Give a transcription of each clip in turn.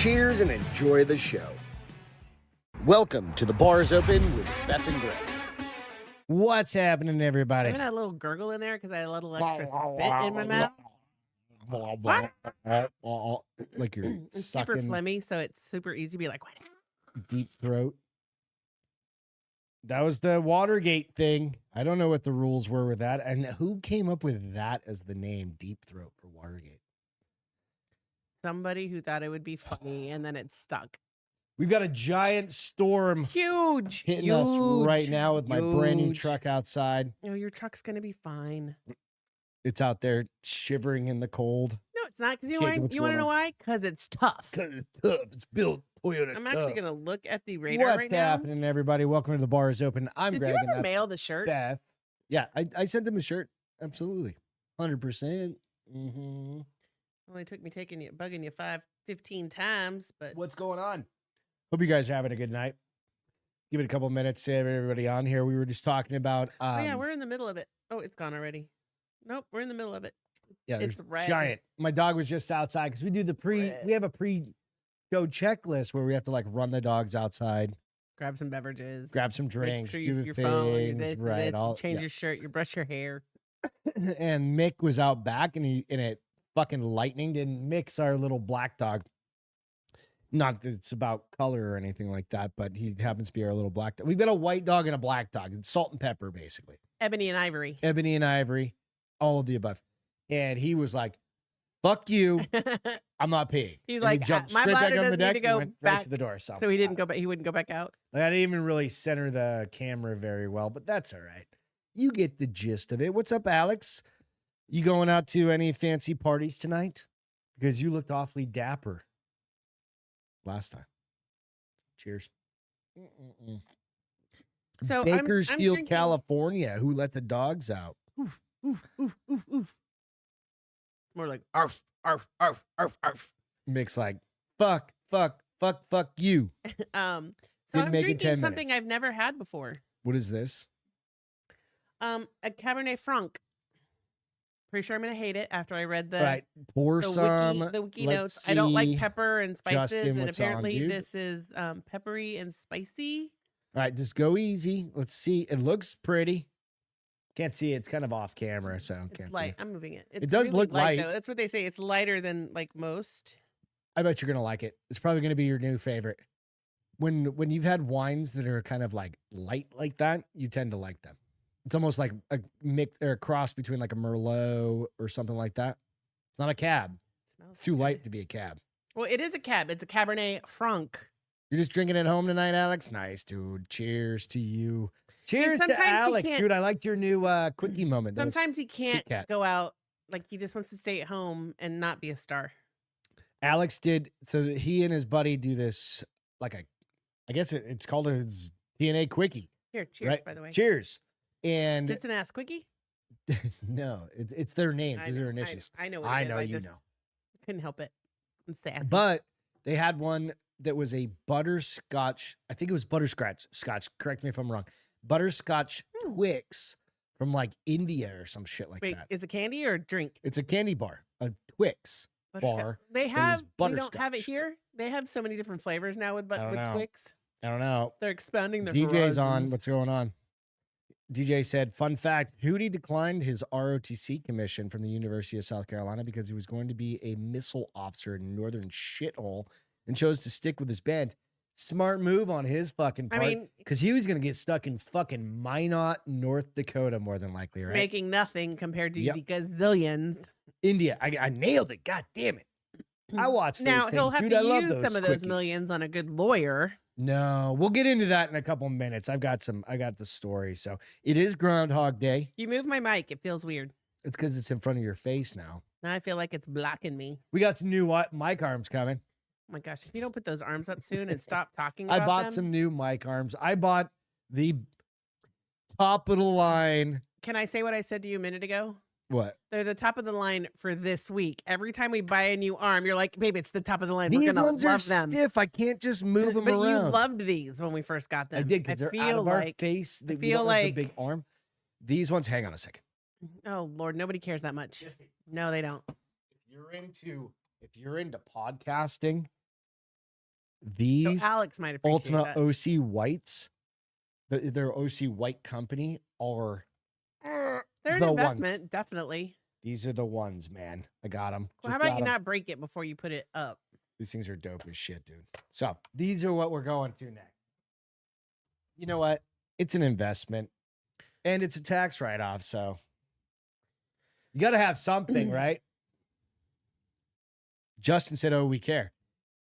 Cheers and enjoy the show. Welcome to The Bar's Open with Beth and Greg. What's happening, everybody? Even a little gurgle in there because I had a little extra spit in my mouth. Like you're It's super sucking phlegmy, so it's super easy to be like, what? deep throat. That was the Watergate thing. I don't know what the rules were with that. And who came up with that as the name, Deep Throat, for Watergate? Somebody who thought it would be funny, and then it stuck. We've got a giant storm Huge. hitting us right now with my brand new huge. truck outside. No, your truck's going to be fine. It's out there shivering in the cold. No, it's not. Because Jacob, you what's want to going know on? why? Because it's tough. Because it's tough. It's built Toyota I'm tough. actually going to look at the radar What's right now. happening, everybody? Welcome to The Bar is Open. I'm Did Greg. you and ever that's mail the shirt? Beth. Yeah, I sent him a shirt. Absolutely. 100%. Mm-hmm. Only took me bugging you 15 times, but What's going on? Hope you guys are having a good night. Give it a couple minutes to have everybody on here. We were just talking about oh yeah, we're in the middle of it. Oh, it's gone already. Nope, we're in the middle of it. yeah, it's there's red. giant. My dog was just outside because we do the Red. we have a pre-show checklist where we have to like run the dogs outside, Grab some beverages. grab some make drinks, sure do the your things, phone, your this, your right? this, All change yeah. your shirt, you brush your hair. And Mick was out back and it fucking lightninged and Mick's our little black dog. Not that it's about color or anything like that, but he happens to be our little black dog. We've got a white dog and a black dog. It's salt and pepper, basically. Ebony and Ivory. Ebony and Ivory, all of the above. And he was like, fuck you. I'm not peeing. He's And like, he jumped my straight back bladder on the doesn't need deck to and go went back. right to the door. So he didn't go back. He wouldn't go back out. I didn't even really center the camera very well, but that's all right. You get the gist of it. What's up, Alex? You going out to any fancy parties tonight? Because you looked awfully dapper last time. Cheers. So I'm Bakersfield, drinking- California. Who let the dogs out? Oof, oof, oof, oof, oof. More like arf, arf, arf, arf, arf. Mick's like, fuck you. So Didn't I'm make it 10 drinking something minutes. I've never had before. What is this? A Cabernet Franc. Pretty sure I'm gonna hate it after I read the All right, pour some. the wiki Let's notes. I don't like see. pepper and spices, Justin, and what's on, apparently dude? this is peppery and spicy. All right, just go easy. Let's see. It looks pretty. Can't see it. It's kind of off camera, so It's can't light. see. I'm moving it. It's does really look light. though. That's what they say. It's lighter than like most. I bet you're gonna like it. It's probably gonna be your new favorite. When you've had wines that are kind of like light like that, you tend to like them. It's almost like a mix or a cross between like a Merlot or something like that. It's not a cab. Smells It's too good. light to be a cab. Well, it is a cab. It's a Cabernet Franc. You're just drinking at home tonight, Alex? Nice, dude. Cheers to you. Cheers to sometimes you Alex, can't- dude. I liked your new quickie moment. That was- Sometimes he can't Kat. go out. Like he just wants to stay at home and not be a star. Alex did, so that he and his buddy do this, like I guess it's called a DNA quickie. Here, cheers, right? by the way. Cheers. And Tits and ass quickie. no, it's their names, I it's know, their initials. I know. What I it is. know I you just know. couldn't help it. I'm sassy. But they had one that was a butterscotch. I think it was butterscotch. Correct me if I'm wrong. Butterscotch Twix from like India or some shit like Wait, that. is it candy or a drink? It's a candy bar, a Twix Butterscotch. bar. They but it was have. We don't have it butterscotch. here. They have so many different flavors now with I don't know. Twix. I don't know. They're expanding their DJ's on. horizons. What's going on? DJ said, fun fact, Hootie declined his ROTC commission from the University of South Carolina because he was going to be a missile officer in Northern Shithole and chose to stick with his band. Smart move on his fucking I part. mean, Because he was going to get stuck in fucking Minot, North Dakota, more than likely, right? making nothing compared to Yep. the gazillions. India. I nailed it. God damn it. I watched those Now things, he'll have dude. to I love use those some of those quickies. millions on a good lawyer. No, we'll get into that in a couple minutes. I got the story. So it is Groundhog Day. You move my mic, it feels weird. It's because it's in front of your face now. Now I feel like it's blocking me. We got some new mic arms coming. Oh my gosh, if you don't put those arms up soon and stop talking about I bought them. some new mic arms. I bought the top of the line. Can I say what I said to you a minute ago? What? They're the top of the line for this week. Every time we buy a new arm, you're like, babe, it's the top of the line. We're These gonna ones are love them. stiff. I can't just move them But around. you loved these when we first got them. I did because they're out of our face. We feel don't have the like- big arm. These ones, hang on a second. Oh Lord, nobody cares that much. No, they don't. If you're into podcasting, So These Alex might appreciate Ultimate that. OC Whites, their OC White company, are They're an the investment, ones. definitely. These are the ones, man. I got them. Well, how about you not break it before you put it up? These things are dope as shit, dude. So these are what we're going to next. You know what? It's an investment, and it's a tax write-off. So you got to have something, right? Justin said, "Oh, we care."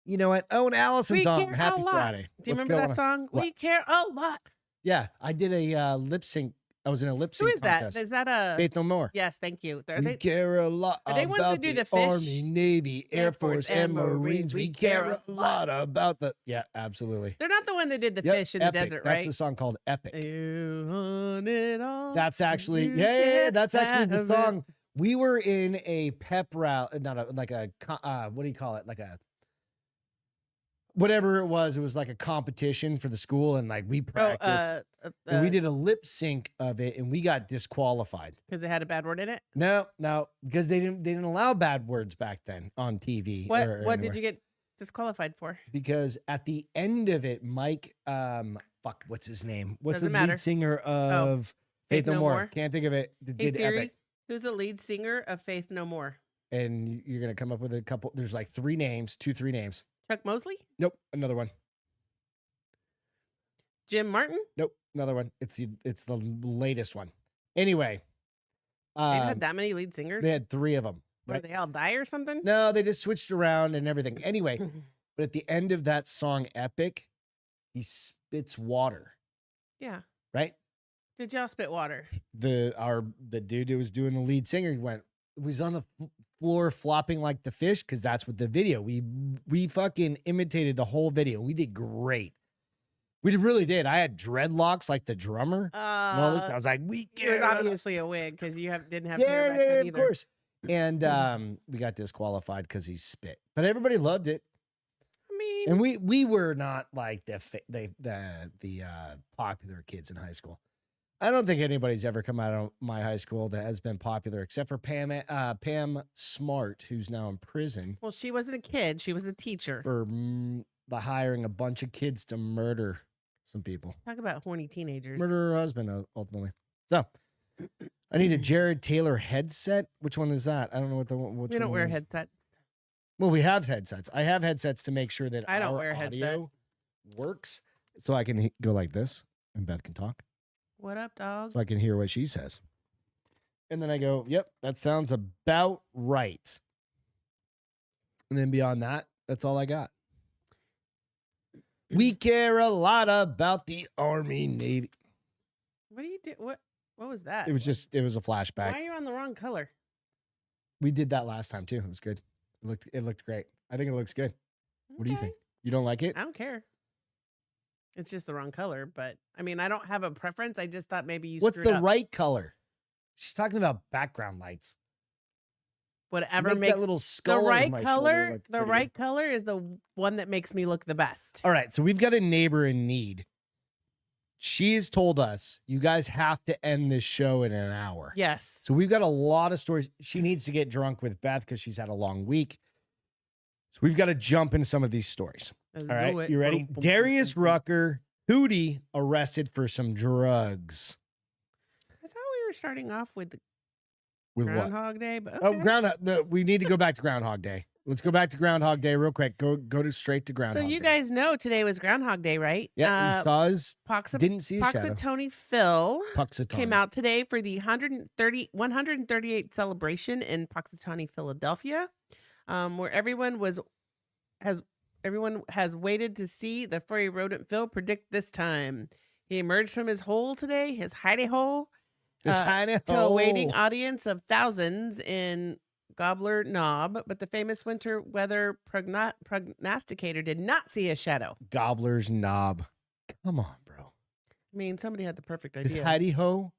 You know what? Oh, and Allison's We on. care Happy a lot. Friday. Do you What's remember going that on? song? What? We care a lot. Yeah, I did a lip sync. I was in a lip Who sync is that? contest. Is that a Faith No More. Yes, thank you. Are We they care a lot are they ones that about do the the fish? Army, Navy, Air Force, and Marines. We care a lot about the. Yeah, absolutely. They're not the one that did the Yep, fish in the Epic. desert, That's right? the song called Epic. You want it all, That's actually you yeah, can't that's actually the have it. song. We were in a pep rally, not a like a what do you call it? Like a whatever it was. It was like a competition for the school, and like we practiced. And we did a lip sync of it, and we got disqualified because it had a bad word in it. No, because they didn't allow bad words back then on TV. What did you get disqualified for? Because at the end of it, Mike, what's his name? What's Doesn't the matter. lead singer of Faith No More? Can't think of it. Hey Did Siri, Epic. who's the lead singer of Faith No More? And you're gonna come up with a couple. There's like 3 names. Chuck Mosley? Nope, another one. Jim Martin? Nope, another one. It's the latest one. Anyway, They didn't have that many lead singers. they had 3 of them. Did they all die or something? No, they just switched around and everything. Anyway, but at the end of that song, Epic, he spits water. Yeah. Right? Did y'all spit water? The dude who was doing the lead singer, he was on the floor flopping like the fish because that's what the video. We fucking imitated the whole video. We did great. We really did. I had dreadlocks like the drummer. And all this. I was like, we It was care. obviously a wig because you didn't have hair back Yeah, then of either. course. And we got disqualified because he spit, but everybody loved it. I mean, And we were not like the popular kids in high school. I don't think anybody's ever come out of my high school that has been popular except for Pam Smart, who's now in prison well, she wasn't a kid; she was a teacher. for the hiring a bunch of kids to murder some people, Talk about horny teenagers. murder her husband ultimately. So I need a Jared Taylor headset. Which one is that? I don't know which We don't one wear is. headsets. Well, we have headsets. I have headsets to make sure that I don't our wear a headset. audio works, so I can go like this, and Beth can talk, What up, dog? so I can hear what she says. And then I go, "Yep, that sounds about right." And then beyond that, that's all I got. We care a lot about the Army, Navy. What do you do? What was that? It was a flashback. Why are you on the wrong color? We did that last time too. It was good. It looked great. I think it looks good. What do you Okay. think? You don't like it? I don't care. It's just the wrong color, but I mean, I don't have a preference. I just thought maybe you What's screwed the up. right color? She's talking about background lights. Whatever Makes makes that little the skull over right my color. shoulder look The pretty right color is the one that makes me look the best. All right, so we've got a neighbor in need. She has told us you guys have to end this show in an hour. Yes. So we've got a lot of stories. She needs to get drunk with Beth because she's had a long week. So we've got to jump into some of these stories. Let's All right, do it. you ready? Boom, boom, Darius boom, boom. Rucker, Hootie, arrested for some drugs. I thought we were starting off with the With what? Groundhog Day, but Oh, okay. we need to go back to Groundhog Day. Let's go back to Groundhog Day real quick. Go straight to So Groundhog you Day. guys know today was Groundhog Day, right? Yeah, he saw his, didn't see his shadow. Puxatawny Phil Puxatawny. came out today for the 138th celebration in Puxatawny, Philadelphia, where everyone has waited to see the furry rodent Phil predict this time. He emerged from his hole today, his hidey hole, to a waiting audience of thousands in Gobbler Knob, but the famous winter weather prognosticator did not see a shadow. Gobbler's Knob. Come on, bro. I mean, somebody had the perfect Is idea. Heidi Ho?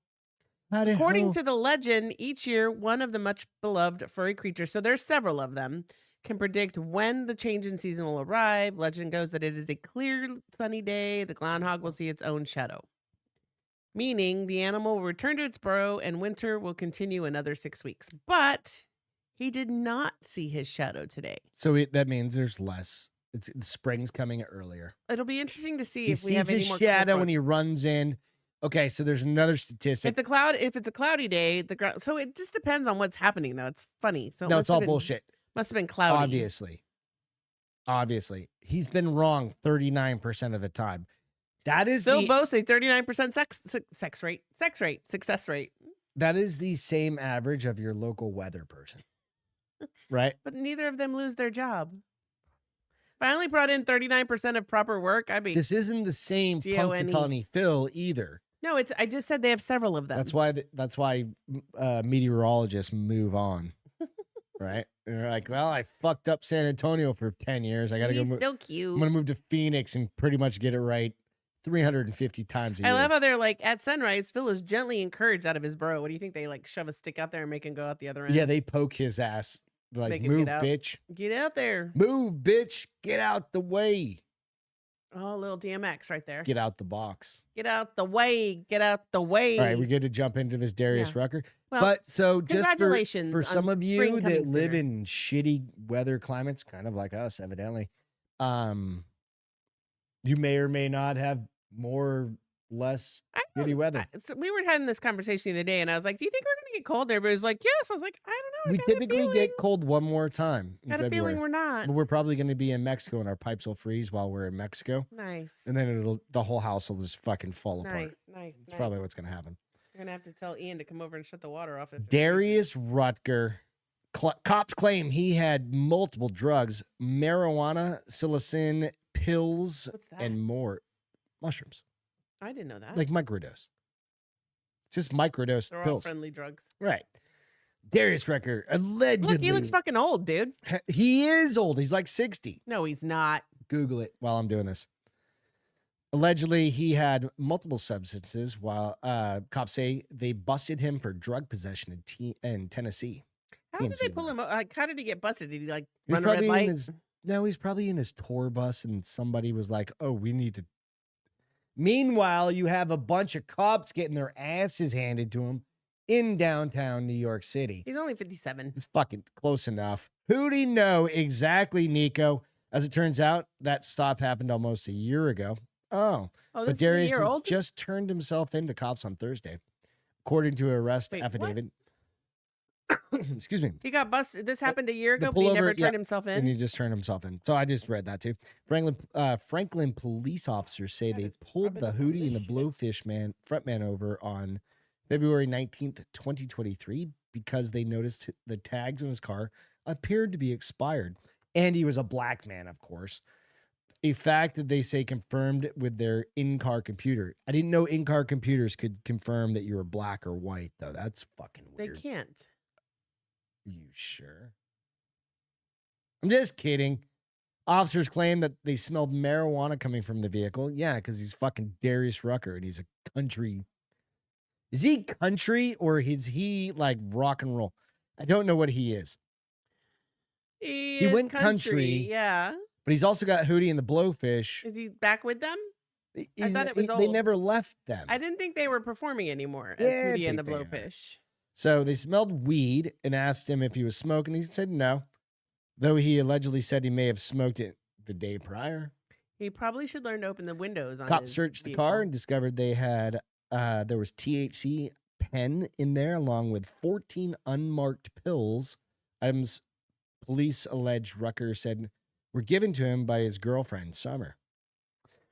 According to the legend, each year one of the much beloved furry creatures, so there's several of them, can predict when the change in season will arrive. Legend goes that it is a clear, sunny day. The groundhog will see its own shadow, meaning the animal will return to its burrow and winter will continue another 6 weeks. But he did not see his shadow today. So that means there's less The spring's coming earlier. It'll be interesting to see He if we have sees any his more shadow cold when he fronts. runs in. Okay, so there's another statistic. If it's a cloudy day, the ground. So it just depends on what's happening, though. It's funny. So it No, must it's have all been, bullshit. Must have been cloudy. Obviously, he's been wrong 39% of the time. That is Bill Bose, 39% success rate. That is the same average of your local weather person, right? But neither of them lose their job. If I only brought in 39% of proper work, I'd be. This isn't the same Punxsutawney Phil either. No, it's. I just said they have several of them. That's why meteorologists move on, right? They're like, well, I fucked up San Antonio for 10 years. I gotta go. Still cute. I'm gonna move to Phoenix and pretty much get it right 350 times a year. I love how they're like, at sunrise, Phil is gently encouraged out of his burrow. What do you think? They like shove a stick out there and make him go out the other end? Yeah, they poke his ass. Like, Make him move, get out. bitch. Get out there. Move, bitch. Get out the way. Oh, little DMX right there. Get out the box. Get out the way. Get out the way. All right, we get to jump into this Darius Rucker. Well, but so just congratulations for some on of you spring that coming live sooner. in shitty weather climates, kind of like us, evidently, you may or may not have more less shitty weather. So we were having this conversation the other day, and I was like, "Do you think we're gonna get cold?" Everybody was like, "Yes." I was like, "I don't know." We typically get cold one more time in Got a February. feeling we're not. But we're probably going to be in Mexico, and our pipes will freeze while we're in Mexico. Nice. And then the whole house will just fucking fall apart. Nice. That's probably what's going to happen. You're gonna have to tell Ian to come over and shut the water off. Darius Rucker. Cops claim he had multiple drugs, marijuana, psilocin, pills, and more. Mushrooms. I didn't know that. Like microdose. Just microdose They're all pills. friendly drugs. Right. Darius Rucker allegedly. Look, he looks fucking old, dude. He is old. He's like 60. No, he's not. Google it while I'm doing this. Allegedly, he had multiple substances while cops say they busted him for drug possession in Tennessee. How did they pull him? Like, how did he get busted? Did he like He was run a red probably light? in his, no, he's probably in his tour bus and somebody was like, oh, we need to. Meanwhile, you have a bunch of cops getting their asses handed to them in downtown New York City. He's only 57. It's fucking close enough. Who'd know exactly, Nico? As it turns out, that stop happened almost a year ago. Oh, but this Darius is a year old? just turned himself in to cops on Thursday, according to an arrest Wait, affidavit. Excuse me. He got busted. This happened a year ago, The but he never pullover, turned himself in. And he just turned himself in. So I just read that too. Franklin police officers say they pulled the Hootie and the Blowfish frontman over on February 19th, 2023, because they noticed the tags in his car appeared to be expired. And he was a black man, of course. A fact that they say confirmed with their in-car computer. I didn't know in-car computers could confirm that you were black or white, though. That's fucking weird. They can't. You sure? I'm just kidding. Officers claim that they smelled marijuana coming from the vehicle. Yeah, because he's fucking Darius Rucker and he's a country. Is he country or is he like rock and roll? I don't know what he is. He went country. Yeah. But he's also got Hootie and the Blowfish. Is he back with them? I thought it was They old. never left them. I didn't think they were performing anymore as Yeah, I Hootie and the think they are. Blowfish. So they smelled weed and asked him if he was smoking. He said no, though he allegedly said he may have smoked it the day prior. He probably should learn to open the windows on Cops his searched the vehicle. car and discovered they had there was THC pen in there along with 14 unmarked pills. Items police allege Rucker said were given to him by his girlfriend, Summer.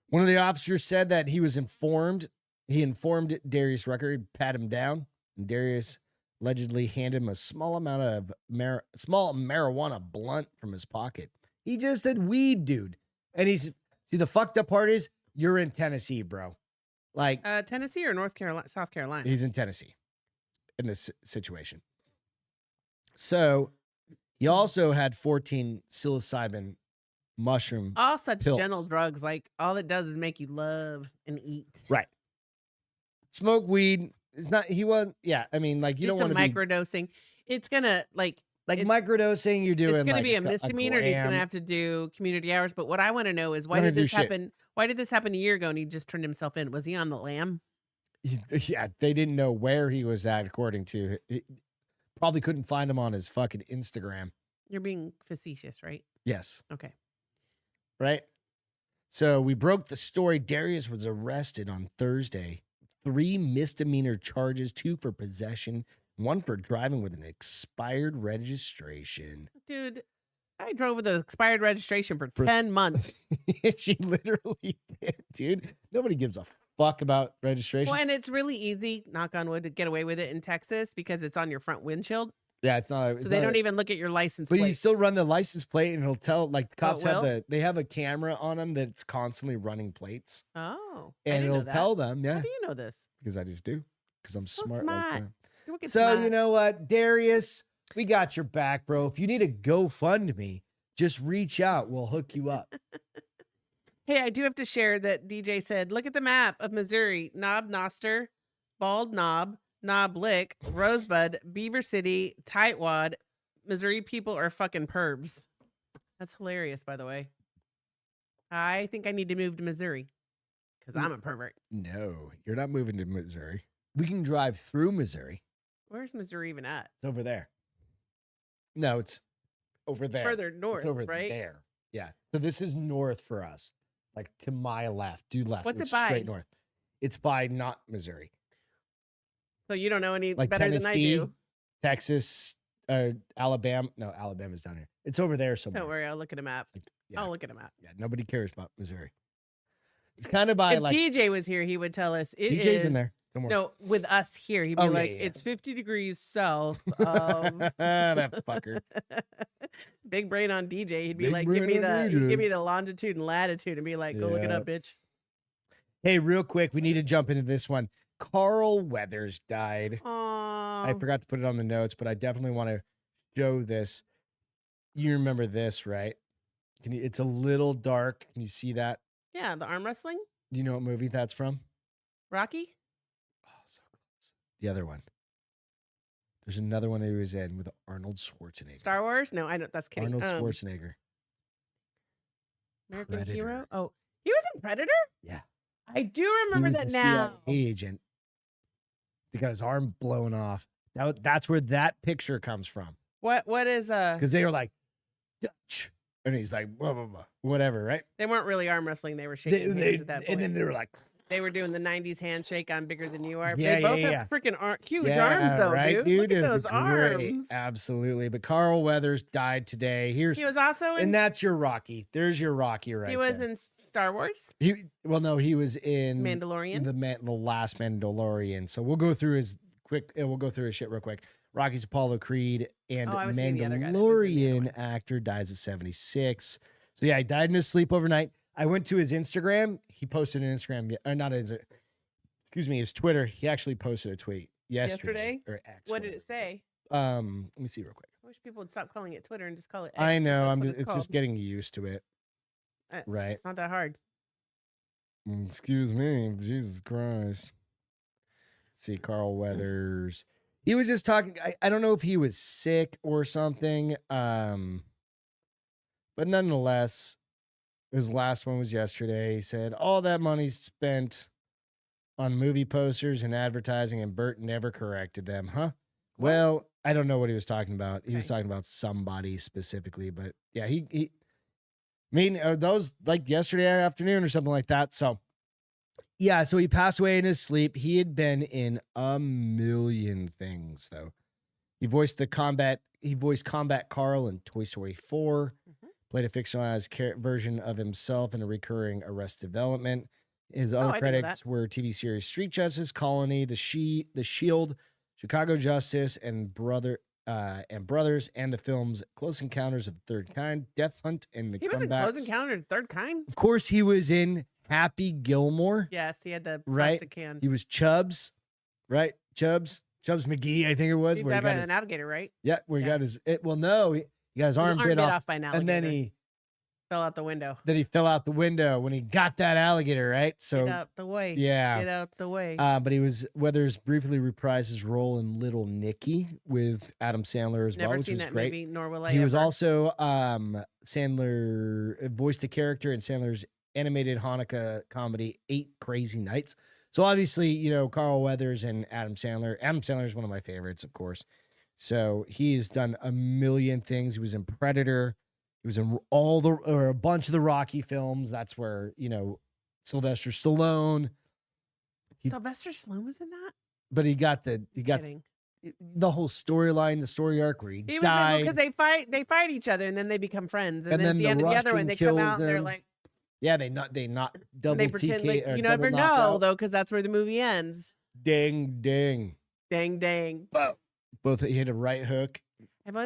One of the officers said that he informed Darius Rucker, he'd pat him down, and Darius allegedly handed him a small amount of small marijuana blunt from his pocket. He just said weed, dude. And see, the fucked up part is you're in Tennessee, bro. Like Tennessee or South Carolina? he's in Tennessee in this situation. So he also had 14 psilocybin mushroom. All such pills. gentle drugs. Like all it does is make you love and eat. Right. Smoke weed. It's not, he wasn't, yeah. I mean, like, you Just don't a want to be microdosing. It's gonna like microdosing, you're doing it's going like to be a misdemeanor. And he's going to gram. have to do community hours. But what I want to know is why Gonna did do this shit. happen? Why did this happen a year ago and he just turned himself in? Was he on the lam? Yeah, they didn't know where he was at, according to probably couldn't find him on his fucking Instagram. You're being facetious, right? Yes. Okay. right? So we broke the story. Darius was arrested on Thursday. 3 misdemeanor charges, 2 for possession, 1 for driving with an expired registration. Dude, I drove with an expired registration for For- 10 months. She literally did, dude. Nobody gives a fuck about registration. Well, and it's really easy, knock on wood, to get away with it in Texas because it's on your front windshield. Yeah, it's not. So they don't even look at your license But you plate. still run the license plate, and it'll tell. Like the cops it have will? they have a camera on them that's constantly running plates, Oh. I and didn't know it'll that. tell them. Yeah, How do you know this? because I just do. Because I'm So smart like smart. that. You're wicked So smart. you know what, Darius, we got your back, bro. If you need a GoFundMe, just reach out. We'll hook you up. Hey, I do have to share that DJ said, look at the map of Missouri. Knob Noster, Bald Knob, Knob Lick, Rosebud, Beaver City, Tightwad. Missouri people are fucking pervs. That's hilarious, by the way. I think I need to move to Missouri because I'm a pervert. No, you're not moving to Missouri. We can drive through Missouri. Where's Missouri even at? It's over there. No, it's over there. Further north, It's over right? there. Yeah. So this is north for us. Like to my left. Do left. What's It's it by? straight north. It's by not Missouri. So you don't know any Like better Tennessee, than I do. Texas, Alabama. No, Alabama's down here. It's over there somewhere. Don't worry, I'll look at a map. Yeah. I'll look at a map. Yeah, nobody cares about Missouri. It's kind of by If like DJ was here, he would tell us it DJ's is. in there. Don't worry. No, with us here, he'd be Oh, yeah, like, yeah. it's 50 degrees south of that fucker. Big brain on DJ. He'd be Big like, brain on DJ. give me the longitude and latitude and be like, go look it Yeah. up, bitch. Hey, real quick, we need to jump into this one. Carl Weathers died. I Aww. forgot to put it on the notes, but I definitely want to show this. You remember this, right? It's a little dark. Can you see that? Yeah, the arm wrestling? Do you know what movie that's from? Rocky? Oh, so close. The other one. There's another one that he was in with Arnold Schwarzenegger. Star Wars? No, I know that's kidding. Arnold Schwarzenegger. American Hero? Predator. Oh, he was in Predator? Yeah. I do He remember was that the now. CIA agent. They got his arm blown off. That's where that picture comes from. What is Because they were like, Dutch. And he's like, blah, blah, blah, whatever, right? they weren't really arm wrestling, they were shaking hands at that point. And then they were like, They were doing the 90s handshake on Bigger Than You Are. Yeah, They both yeah, have freaking huge arms, though, right, dude. Look at It's those great. arms. Absolutely. But Carl Weathers died today. He was also in. And that's your Rocky. There's your Rocky right he was there. in Star Wars, He was in Mandalorian. the last Mandalorian. So we'll go through his shit real quick. Rocky's Apollo Creed and Oh, I was seeing the other guy that was in the other Mandalorian actor dies at 76. So yeah, he died in his sleep overnight. I went to his Instagram. He posted an Instagram, or not his, his Twitter. He actually posted a tweet yesterday or X. What did it say? Let me see real quick. I wish people would stop calling it Twitter and just call it X. I 'cause know. that's what It's just called. getting used to it. Right. It's not that hard. Excuse me, Jesus Christ. Let's see, Carl Weathers. He was just talking. I don't know if he was sick or something. But nonetheless, his last one was yesterday. He said, all that money spent on movie posters and advertising, and Bert never corrected them, huh? Well, I don't know what he was talking about. He was Okay. talking about somebody specifically, but yeah, he those like yesterday afternoon or something like that. So yeah, so he passed away in his sleep. He had been in a million things though. He voiced Combat Carl in Toy Story 4, played a fictionalized version of himself in a recurring Arrested Development. His other I didn't know credits were TV series Street Justice, Colony, The Shield, Chicago Justice, and Brothers, and the films Close Encounters of the Third Kind, Death Hunt, and The He was in Comebacks. Close Encounters, Third Kind. Of course, he was in Happy Gilmore. Yes, he had the Right. plastic can. He was Chubbs, right? Chubbs McGee, I think it was. He Where he died by got an alligator, right? he Yeah. got his. He got his arm bit off, by an and then alligator. he fell out the window. fell out the window when he got that alligator, right? So Get out the way. yeah. Get out the way. But Weathers briefly reprised his role in Little Nicky with Adam Sandler as well, Never which seen was that great. movie, nor will I He was ever. also Sandler voiced a character in Sandler's animated Hanukkah comedy 8 Crazy Nights. So obviously, Carl Weathers and Adam Sandler. Adam Sandler is one of my favorites, of course. So he has done a million things. He was in Predator. He was in a bunch of the Rocky films. That's where, Sylvester Stallone. Sylvester Stallone was in that? But he got Kidding. the whole storyline, the story arc where he He was died. because they fight each other and then they become friends. And, And then at then the end of the other Russian one, they come kills out and they're them. like, Yeah, they not double they pretend TK. like you never know though, because that's where the movie ends. Ding, ding. Dang, dang. Both he hit a right hook. I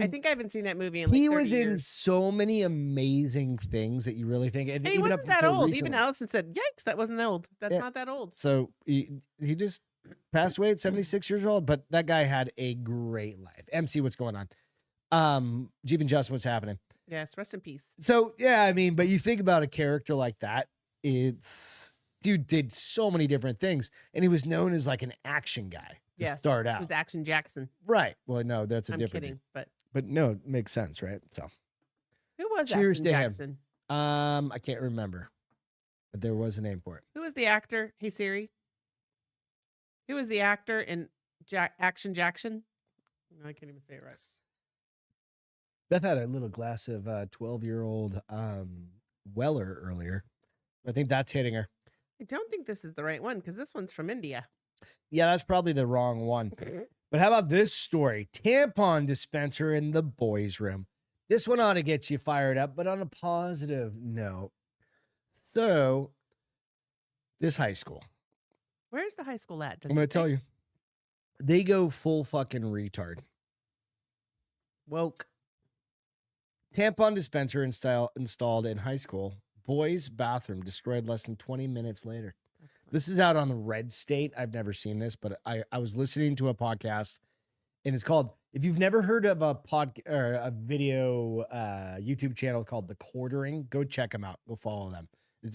think I haven't seen that movie in like He 30 was in years. so many amazing things that you really think. And he even wasn't up that until old. recently. Even Allison said, "Yikes, that wasn't old. That's Yeah. not that old." So he just passed away at 76 years old, but that guy had a great life. MC, what's going on? Jeep and Justin, what's happening? Yes, rest in peace. So yeah, I mean, but you think about a character like that, dude did so many different things, and he was known as like an action guy to start out. It was Action Jackson. Right. Well, no, that's a I'm different kidding, thing. But no, it makes sense, right? So who was cheers Action to him. Jackson? I can't remember, but there was a name for it. Who was the actor? Hey Siri. Who was the actor in Action Jackson? No, I can't even say it right. Beth had a little glass of 12-year-old Weller earlier. I think that's hitting her. I don't think this is the right one because this one's from India. Yeah, that's probably the wrong one. But how about this story? Tampon dispenser in the boys' room. This one ought to get you fired up, but on a positive note. So, this high school. Where's the high school at? I'm going to tell you. They go full fucking retard. Woke. Tampon dispenser installed in high school. Boys' bathroom destroyed less than 20 minutes later. This is out on the Red State. I've never seen this, but I was listening to a podcast, and it's called, if you've never heard of a video YouTube channel called The Quartering, go check them out. Go follow them.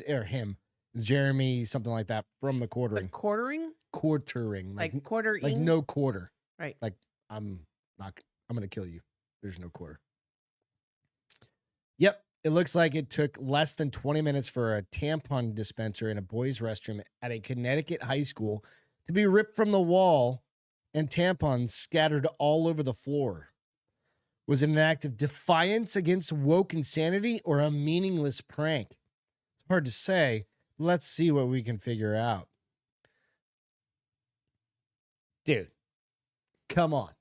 Or him. It's Jeremy, something like that, from The Quartering. The quartering? Quartering. Like quarter Like no quarter. Right. Like I'm going to kill you. There's no quarter. Yep. It looks like it took less than 20 minutes for a tampon dispenser in a boys' restroom at a Connecticut high school to be ripped from the wall and tampons scattered all over the floor. Was it an act of defiance against woke insanity or a meaningless prank? It's hard to say. Let's see what we can figure out. Dude, come on.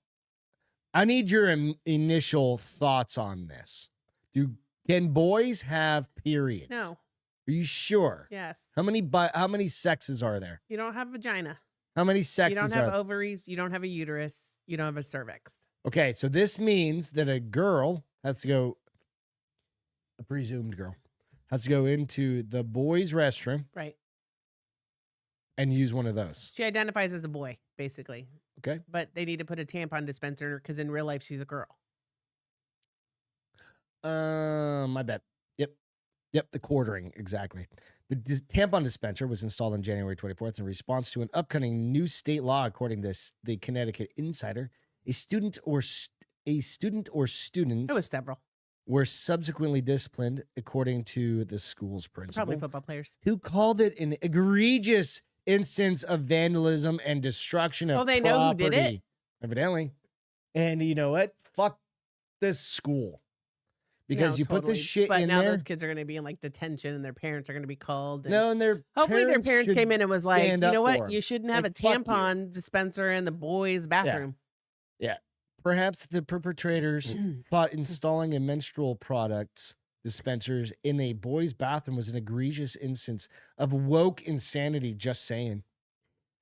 I need your initial thoughts on this. Can boys have periods? No. Are you sure? Yes. How many sexes are there? You don't have vagina. How many sexes You don't are have there? ovaries. You don't have a uterus. You don't have a cervix. Okay, so this means that a girl has to go, a presumed girl, has to go into the boys' restroom Right. and use one of those. She identifies as a boy, basically. Okay. But they need to put a tampon dispenser because in real life she's a girl. My bad. Yep, the quartering, exactly. The tampon dispenser was installed on January 24th in response to an upcoming new state law, according to the Connecticut Insider. A student or students It was several. were subsequently disciplined, according to the school's principal, Probably football players. who called it an egregious instance of vandalism and destruction of they know who did it? Evidently. And you know what? Fuck this school. Because No, you put this totally. shit but in now there. those kids are going to be in like detention and their parents are going to be called. And No, and their hopefully their parents should came in and was like, you stand know up what? for 'em. You shouldn't have Like, a fuck you. tampon dispenser in the boys' bathroom. Perhaps the perpetrators thought installing a menstrual product dispensers in a boy's bathroom was an egregious instance of woke insanity. Just saying.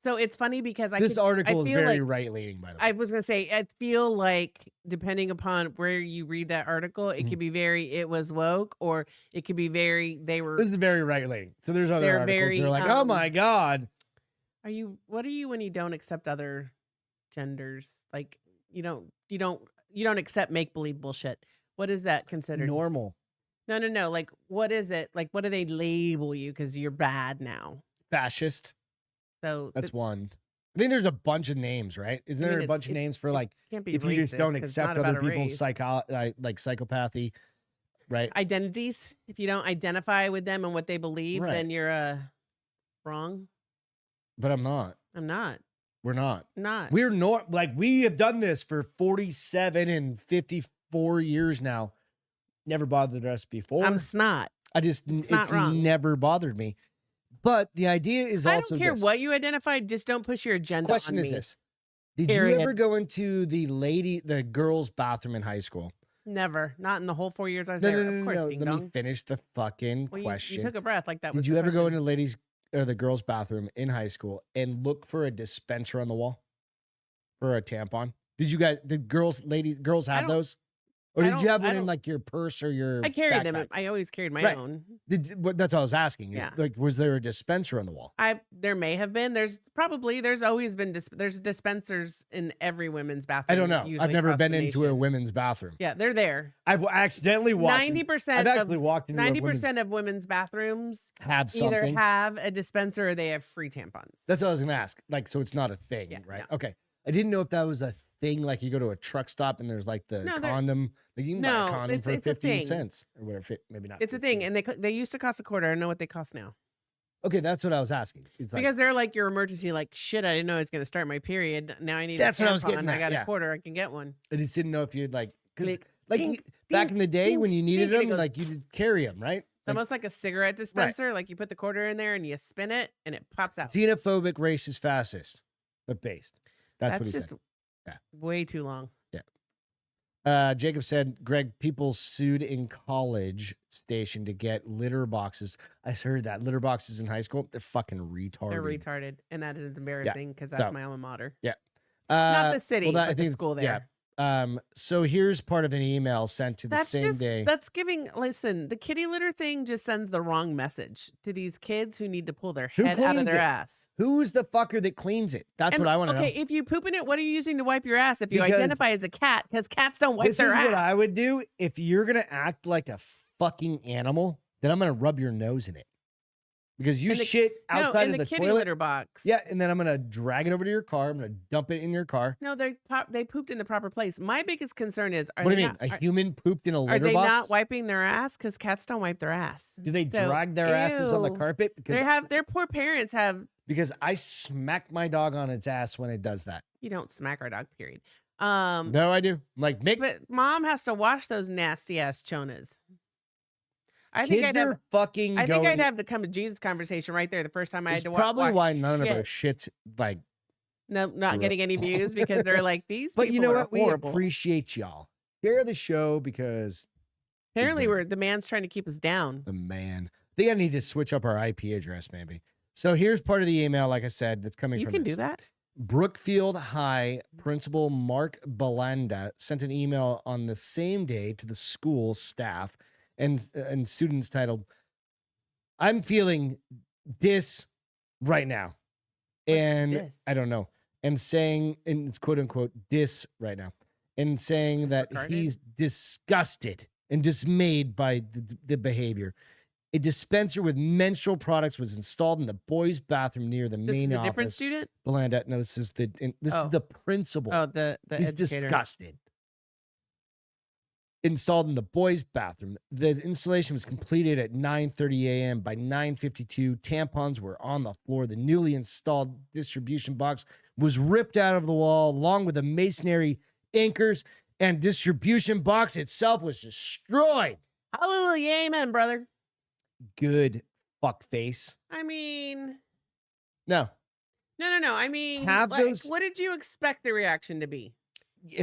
So it's funny because This article is feel very like- right leaning, by the way. I was going to say, I feel like depending upon where you read that article, it Mhm. could be very, it was woke, or it could be very, they were, This is very right leaning. So there's other They're articles very, that are like, oh my God. what are you when you don't accept other genders? Like you don't accept make-believe bullshit. What is that considered? Normal. No. Like, what is it? Like, what do they label you? Because you're bad now. Fascist. So That's one. I think there's a bunch of names, right? Isn't there a bunch of names for like, can't be if you just don't 'cause it's accept not about other a people's race. like psychopathy, right? Identities. If you don't identify with them and what they believe, Right. then you're wrong. But I'm not. I'm not. We're not. Not. We're not like we have done this for 47 and 54 years now. Never bothered us before. I'm snot. It's not wrong. never bothered me. But the idea is I also don't care this. what you identify, just don't push your agenda Question on is me. this. Did you ever go into the girls' bathroom in high school? Never. Not in the whole 4 years I was No, there. no, no, Of course, no. ding Let me dong. finish the fucking Well, question. you took a breath like that was Did you the ever go question. into the girls' bathroom in high school and look for a dispenser on the wall for a tampon? Did you guys, girls have those? Or did you have one in like your purse or your I carried them. backpack? I always carried my Right. own. That's all I was asking. Yeah. Like, was there a dispenser on the wall? There may have been. There's always been there's dispensers in every women's bathroom. I don't know. usually I've never across been the into a nation. women's bathroom. Yeah, they're there. I've accidentally walked. 90% I've actually walked into a women's 90% of women's bathrooms have either something. have a dispenser or they have free tampons. That's what I was gonna ask. Like, so it's not a thing, Yeah, right? no. Okay. I didn't know if that was a thing. Like, you go to a truck stop and there's like the No, condom. Like, you can buy a No, condom for it's a 15 thing. cents or whatever. Maybe not. It's a 15. thing, and they used to cost $0.25. I don't know what they cost now. Okay, that's what I was asking. It's like, Because they're like your emergency, like, shit, I didn't know I was going to start my period. Now I need That's a what I was getting tampon. I at, got yeah. a quarter. I can get one. I just didn't know if you'd like, because Like, you- pink, back pink, in the day when you needed pink, and it them, goes- like you'd carry them, right? It's almost like a cigarette dispenser. Like you put the quarter in there and you spin it and it pops out. Xenophobic, racist, fascist, but based. That's what he just said. Yeah. way too long. Jacob said, Greg, people sued in College Station to get litter boxes. I heard that. Litter boxes in high school, they're fucking retarded. They're retarded. And that is embarrassing because so- that's my alma mater. Yeah. Not the city, well, that- I but the think it's- school there. yeah. So here's part of an email sent to the That's same day. That's listen, the kitty litter thing just sends the wrong message to these kids who need to pull their Who head out of cleans their it? ass. Who's the fucker that cleans it? That's And, what I want to know. Okay, if you poop in it, what are you using to wipe your ass if you Because- identify as a cat? Because cats don't wipe This is their what ass. I would do if you're gonna act like a fucking animal. Then I'm gonna rub your nose in it because you In the- shit outside in of the the kitty toilet. litter box. Yeah, and then I'm gonna drag it over to your car. I'm gonna dump it in your car. No, they pooped in the proper place. My biggest concern is, What do you mean? A human pooped in a Are litter they box? not wiping their ass? Because cats don't wipe their ass. Do they So, drag their asses on the ew. carpet? Their poor parents have. Because I smack my dog on its ass when it does that. You don't smack our dog. Period. No, I do. I'm like, But mom has to wash those nasty ass chonas. I think kids I'd are have. fucking I think going. I'd have to come to Jesus conversation right there the first time I had It's to probably wash why none of our shits. shit's like. No, not getting any views because they're like these. But people you know are what? We horrible. appreciate y'all. Share the show because Apparently, Exactly. the man's trying to keep us down. the man. I think I need to switch up our IP address, maybe. So here's part of the email, like I said, that's coming You from can this. do that. Brookfield High Principal Mark Belanda sent an email on the same day to the school staff and students titled, "I'm feeling this right now," and dis? I don't know, and saying, and it's quote unquote "dis" right now, and saying that Disregarded? he's disgusted and dismayed by the behavior. A dispenser with menstrual products was installed in the boys' bathroom near the This main is a different office. student. Belanda, no, this is Oh. the principal. Oh, the He's educator. disgusted. Installed in the boys' bathroom. The installation was completed at 9:30 a.m. By 9:52, tampons were on the floor. The newly installed distribution box was ripped out of the wall, along with the masonry anchors, and distribution box itself was destroyed. Hallelujah, amen, brother. Good fuck face. I mean, No, no. I mean, Have like, those- what did you expect the reaction to be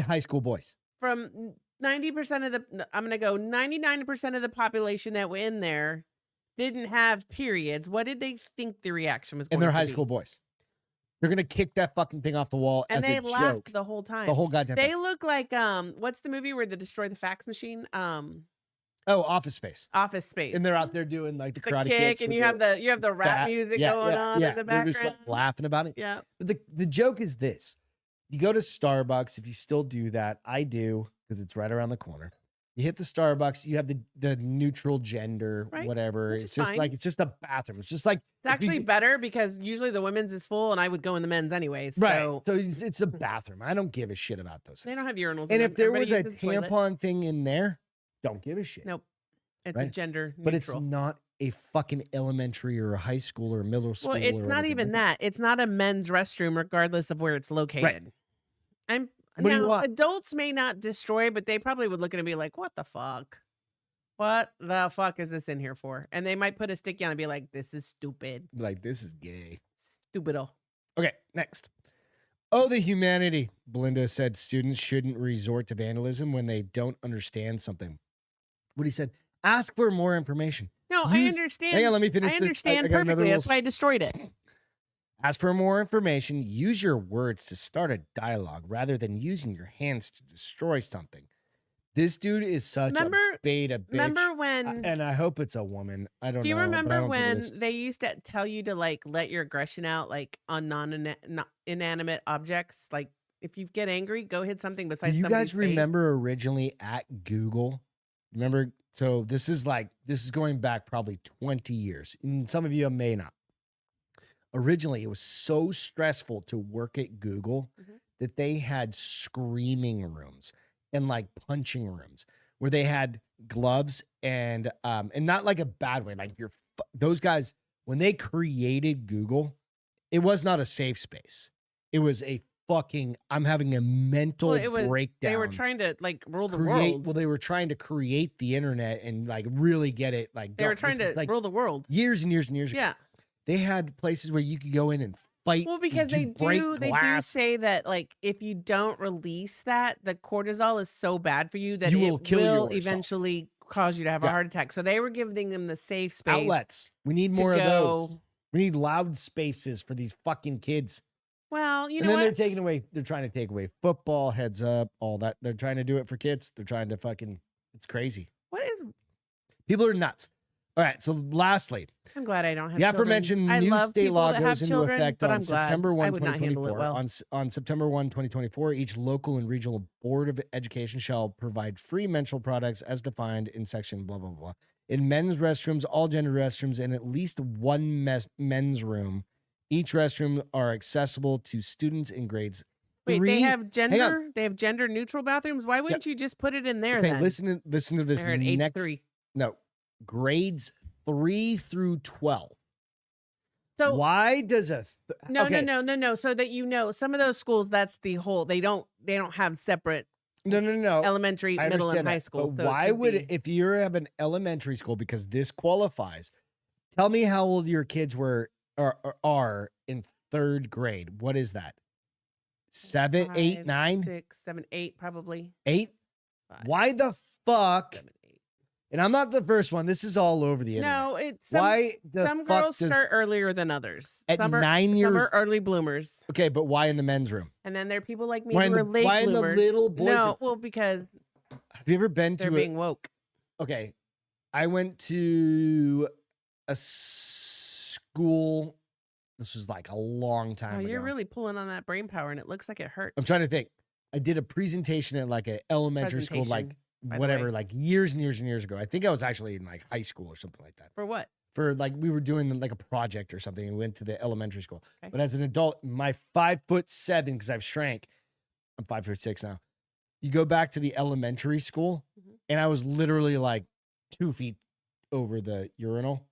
high school boys. from 90% of I'm going to go 99% of the population that were in there didn't have periods. What did they think the reaction was going And they're to high be? school boys. They're gonna kick that fucking thing off the wall And as they a laughed joke. the whole time. The whole goddamn They thing. look like what's the movie where they destroy the fax machine? Oh, Office Space. Office Space. And they're out there doing like the the karate kick, kicks and with you have the rap bat. music Yeah, going yeah, on yeah. in the They're background. just like laughing about it. Yeah. But the joke is this: you go to Starbucks, if you still do that, I do because it's right around the corner. You hit the Starbucks, you have the neutral gender, Right, whatever. which It's is just fine. like it's just a bathroom. It's just like It's actually better because usually the women's is full, and I would go in the men's anyways. right. So So it's a bathroom. I don't give a shit about those they things. don't have urinals. And in if them. there Everybody was a uses the toilet. tampon thing in there, don't give a shit. Nope. It's a Right? gender But it's neutral. not a fucking elementary or a high school or a middle school. Well, it's or not anything even like that. It's not a men's restroom, regardless of where it's located. What do you Now, want? adults may not destroy, but they probably would look at it and be like, "What the fuck?" what the fuck is this in here for? And they might put a sticky on and be like, this is stupid. Like, this is gay. Stupido. Okay, next. Oh, the humanity. Belinda said students shouldn't resort to vandalism when they don't understand something. What he said, ask for more information. No, I understand. Hang on, let me finish. I understand perfectly. That's why I destroyed it. Ask for more information. Use your words to start a dialogue rather than using your hands to destroy something. This dude is such a beta bitch. Remember when... And I hope it's a woman. I don't know. Do you remember when they used to tell you to like let your aggression out like on inanimate objects? Like if you get angry, go hit something besides somebody's face. Do you guys remember face? originally at Google? Remember? So this is going back probably 20 years. And some of you may not. Originally, it was so stressful to work at Google that they had screaming rooms and like punching rooms where they had gloves and not like a bad way. Like those guys, when they created Google, it was not a safe space. It was a fucking, I'm having a mental breakdown. They were trying to like rule the world. Well, they were trying to create the internet and like really get it. Like they were trying to rule the world. Years and years and years ago. Yeah. They had places where you could go in and fight. Well, because they do say that like if you don't release that, the cortisol is so bad for you that it will eventually cause you to have a heart attack. So they were giving them the safe space. Outlets. We need more of those. We need loud spaces for these fucking kids. Well, you know, what? And then they're trying to take away football, heads up, all that. They're trying to do it for kids. They're trying to it's crazy. People are nuts. All right, so lastly, I'm glad I don't have the aforementioned new state law goes into effect on September 1, 2024. On September 1, 2024, each local and regional board of education shall provide free menstrual products as defined in section blah, blah, blah. In men's restrooms, all gender restrooms, and at least one men's room. Each restroom are accessible to students in grades 3. Wait, they have gender? They have gender neutral bathrooms? Why wouldn't you just put it in there then? Listen to this next. H3. No. Grades 3 through 12. So why does no. So that some of those schools, that's the whole. They don't have separate. No. Elementary, middle, and high schools. But why would if you have an elementary school, because this qualifies? Tell me how old your kids are in 3rd grade. What is that? 7, 8, 9, 6, 7, 8, probably 8. 5, why the fuck? 7, 8. And I'm not the first one. This is all over the internet. No, it's some girls start earlier than others. At 9 years, some are early bloomers. Okay, but why in the men's room? And then there are people like me who are late bloomers. Why in the little boys? No, well, because have you ever been to? They're being woke. Okay, I went to a school. This was like a long time ago. You're really pulling on that brain power, and it looks like it hurts. I'm trying to think. I did a presentation at like an elementary school, like whatever, like years and years and years ago. I think I was actually in like high school or something like that. For what? For like we were doing like a project or something, and we went to the elementary school. Okay. But as an adult, my 5'7", because I've shrank, I'm 5'6" now. You go back to the elementary school, and I was literally like 2 feet over the urinal.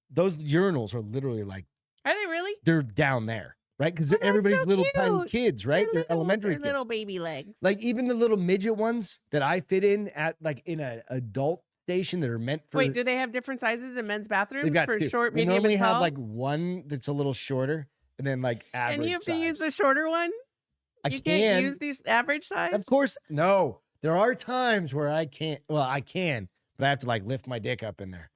Those urinals are literally like. Are they really? They're down there, right? Because everybody's little tiny kids, right? They're elementary kids. Little baby legs. Like even the little midget ones that I fit in at like in an adult station that are meant for. Wait, do they have different sizes in men's bathrooms? They've got for 2. Short, they medium, normally and tall? have like one that's a little shorter, and then like average. And you have size. to use the shorter one. You can't use these average size. Of course, no. There are times where I can't. Well, I can, but I have to like lift my dick up in there,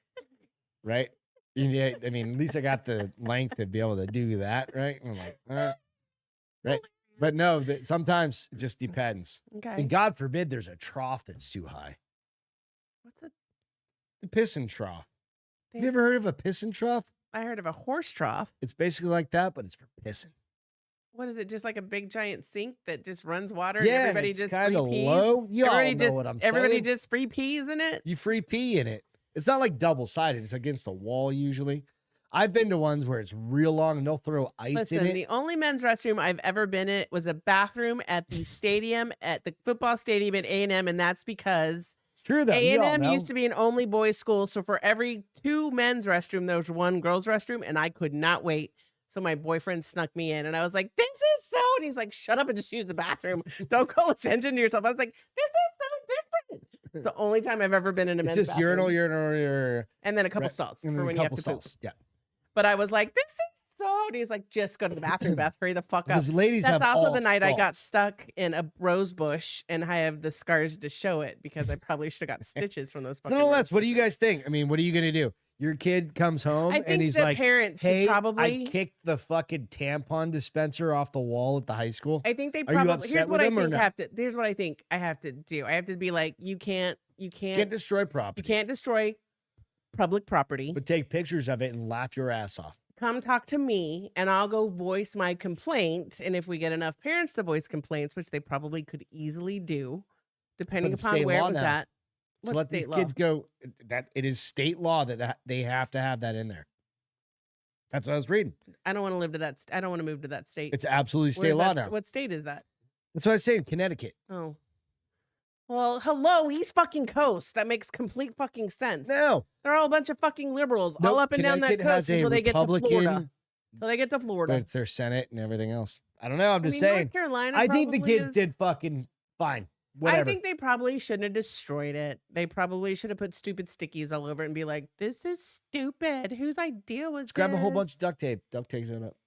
right? Yeah, I mean, at least I got the length to be able to do that, right? I'm like, right? But no, sometimes it just depends. Okay. And God forbid there's a trough that's too high. What's the pissin trough? Have you ever heard of a pissin trough? I heard of a horse trough. It's basically like that, but it's for pissing. What is it? Just like a big giant sink that just runs water? Yeah, and everybody just kind of free low. You all know just, what I'm saying. Everybody just free pees in it? You free pee in it. It's not like double-sided. It's against the wall usually. I've been to ones where it's real long and they'll throw ice in it. The only men's restroom I've ever been in was a bathroom at the stadium, at the football stadium at A&M, and that's because it's true though. A&M used to be an only boys school, so for every 2 men's restroom, there was 1 girls restroom, and I could not wait. So my boyfriend snuck me in, and I was like, this is so, and he's like, shut up and just use the bathroom. Don't call attention to yourself. I was like, this is so different. The only time I've ever been in a It's men's just bathroom. urinal, And then a couple right, stalls and for then a when you have couple to poop. stalls. Yeah. But I was like, this is so. And he's like, just go to the bathroom, Beth. Hurry the fuck up. Because ladies That's have also all the night I got stalls. stuck in a rose bush, and I have the scars to show it because I probably should have got stitches from those fucking. Nonetheless, rose what do you bushes. guys think? I mean, what are you gonna do? Your kid comes home I and think he's that like, parents should "Hey, probably. I kicked the fucking tampon dispenser off the wall at the high school." I think they Are you probably. upset Here's what with I them or think no? have to. Here's what I think I have to do. I have to be like, you can't destroy property, destroy public property. but take pictures of it and laugh your ass off. Come talk to me, and I'll go voice my complaint. And if we get enough parents to voice complaints, which they probably could easily do, depending it's upon state where it law was now. at. So What's let these state law? kids go. That it is state law that they have to have that in there. That's what I was reading. I don't want to live to that. I don't want to move to that state. It's absolutely Where's state law that now. What state is that? That's what I was saying. Connecticut. Oh, well, hello, East fucking coast. That makes complete fucking sense. No, They're all a bunch of fucking liberals, all Nope, up and down that Connecticut has coast a until they get to Florida. Republican, Until they get to but Florida. it's their Senate and everything else. I don't know. I'm I just mean, saying. North Carolina. I think the probably kids is- did fucking fine. Whatever. I think they probably shouldn't have destroyed it. They probably should have put stupid stickies all over it and be like, "This is stupid. Whose idea was Just grab a whole bunch this?" of duct tape. Duct tape it up.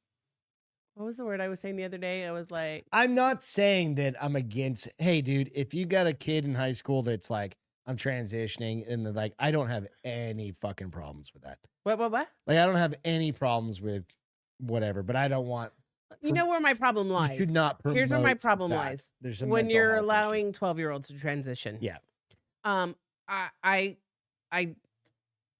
What was the word I was saying the other day? I was like, I'm not saying that I'm against. Hey, dude, if you got a kid in high school that's like, I'm transitioning, and they're like, I don't have any fucking problems with that. what? Like, I don't have any problems with whatever, but I don't want. You know where my problem lies? You should not promote. Here's where my problem that. lies. There's a When mental you're health issue. allowing 12-year-olds to transition. Yeah. I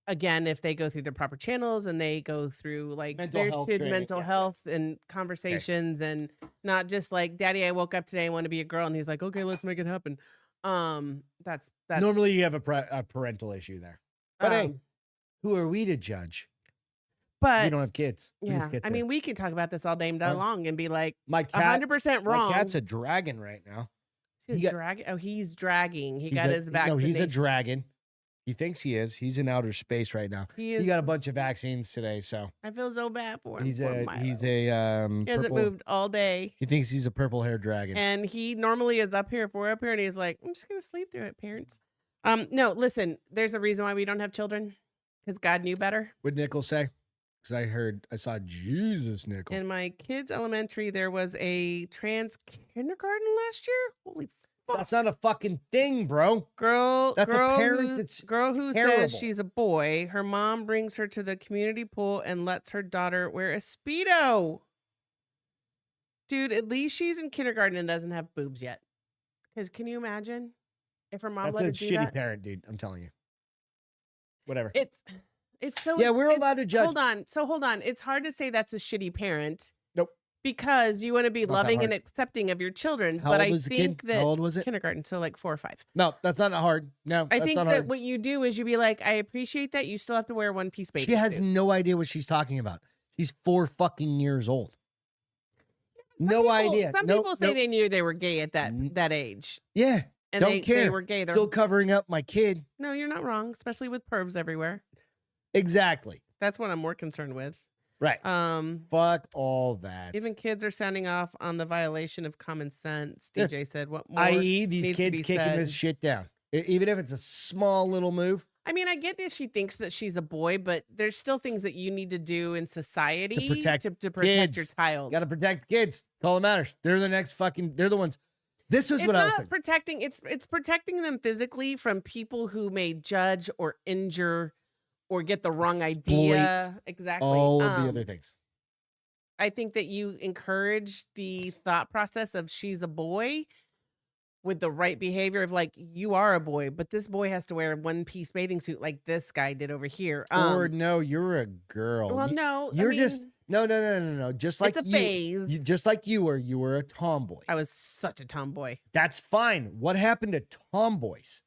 again, if they go through the proper channels and they go through like Mental there health should training, mental yeah. health and conversations and not just like, Daddy, I woke up today and want to be a girl, and he's like, okay, let's make it happen. That's Normally, you have a parental issue there. But hey, um, who are we to judge? but We don't have kids. Whose yeah, kids I are- mean, we could talk about this all day long and be like my cat. 100% wrong. My cat's a dragon right now. He's he got- dragging. Oh, he's dragging. He He's got a- his No, vaccination. he's a dragon. He thinks he is. He's in outer space right now. He He got a is- bunch of vaccines today, so I feel so bad for him. he's Poor a Milo. he He hasn't purple. moved all day. He thinks he's a purple haired dragon. And he normally is up here. If we're up here, and he's like, I'm just gonna sleep through it, parents. No, listen, there's a reason why we don't have children. Because God knew better. What'd Nickel say? Because I saw Jesus Nickel. In my kids' elementary, there was a trans kindergarten last year. Holy fuck. That's not a fucking thing, bro. Girl, That's a girl parent who, that's girl who terrible. says she's a boy. Her mom brings her to the community pool and lets her daughter wear a Speedo. Dude, at least she's in kindergarten and doesn't have boobs yet. Because can you imagine if her mom That's let a her do shitty that? parent, dude. I'm telling you. Whatever. It's so Yeah, we're it's- allowed to judge. Hold on. It's hard to say that's a shitty parent. Nope. Because you want to be It's not that loving and hard. accepting of your children. How but old I was the think kid? that How old was it? kindergarten, so like 4 or 5. No, that's not hard. No, I that's think not that hard. what you do is you be like, I appreciate that. You still have to wear one piece baby. She has no idea what she's talking about. She's 4 fucking years old. No idea. Some Nope, people say nope. they knew they were gay at N- that age. Yeah. And Don't they care. were gay. They're, Still covering up my kid. no, you're not wrong, especially with pervs everywhere. Exactly. That's what I'm more concerned with. Right. Fuck all that. Even kids are sounding off on the violation of common sense. Yeah. DJ said, what more? i.e., these needs to kids be kicking this said. shit down. Even if it's a small little move I mean, I get that she thinks that she's a boy, but there's still things that you need to do in society protect to protect your kids. child. Got to protect kids. That's all that matters. They're the next fucking. They're the ones. This is It's what I was not thinking. protecting. It's protecting them physically from people who may judge or injure or get the wrong idea. Exactly. All of the other things. I think that you encourage the thought process of she's a boy with the right behavior of like, you are a boy, but this boy has to wear a one-piece bathing suit like this guy did over here. Or no, you're a girl. Well, You- no, You're I just mean, no. Just like it's a you, phase. just like you were a tomboy. I was such a tomboy. That's fine. What happened to tomboys?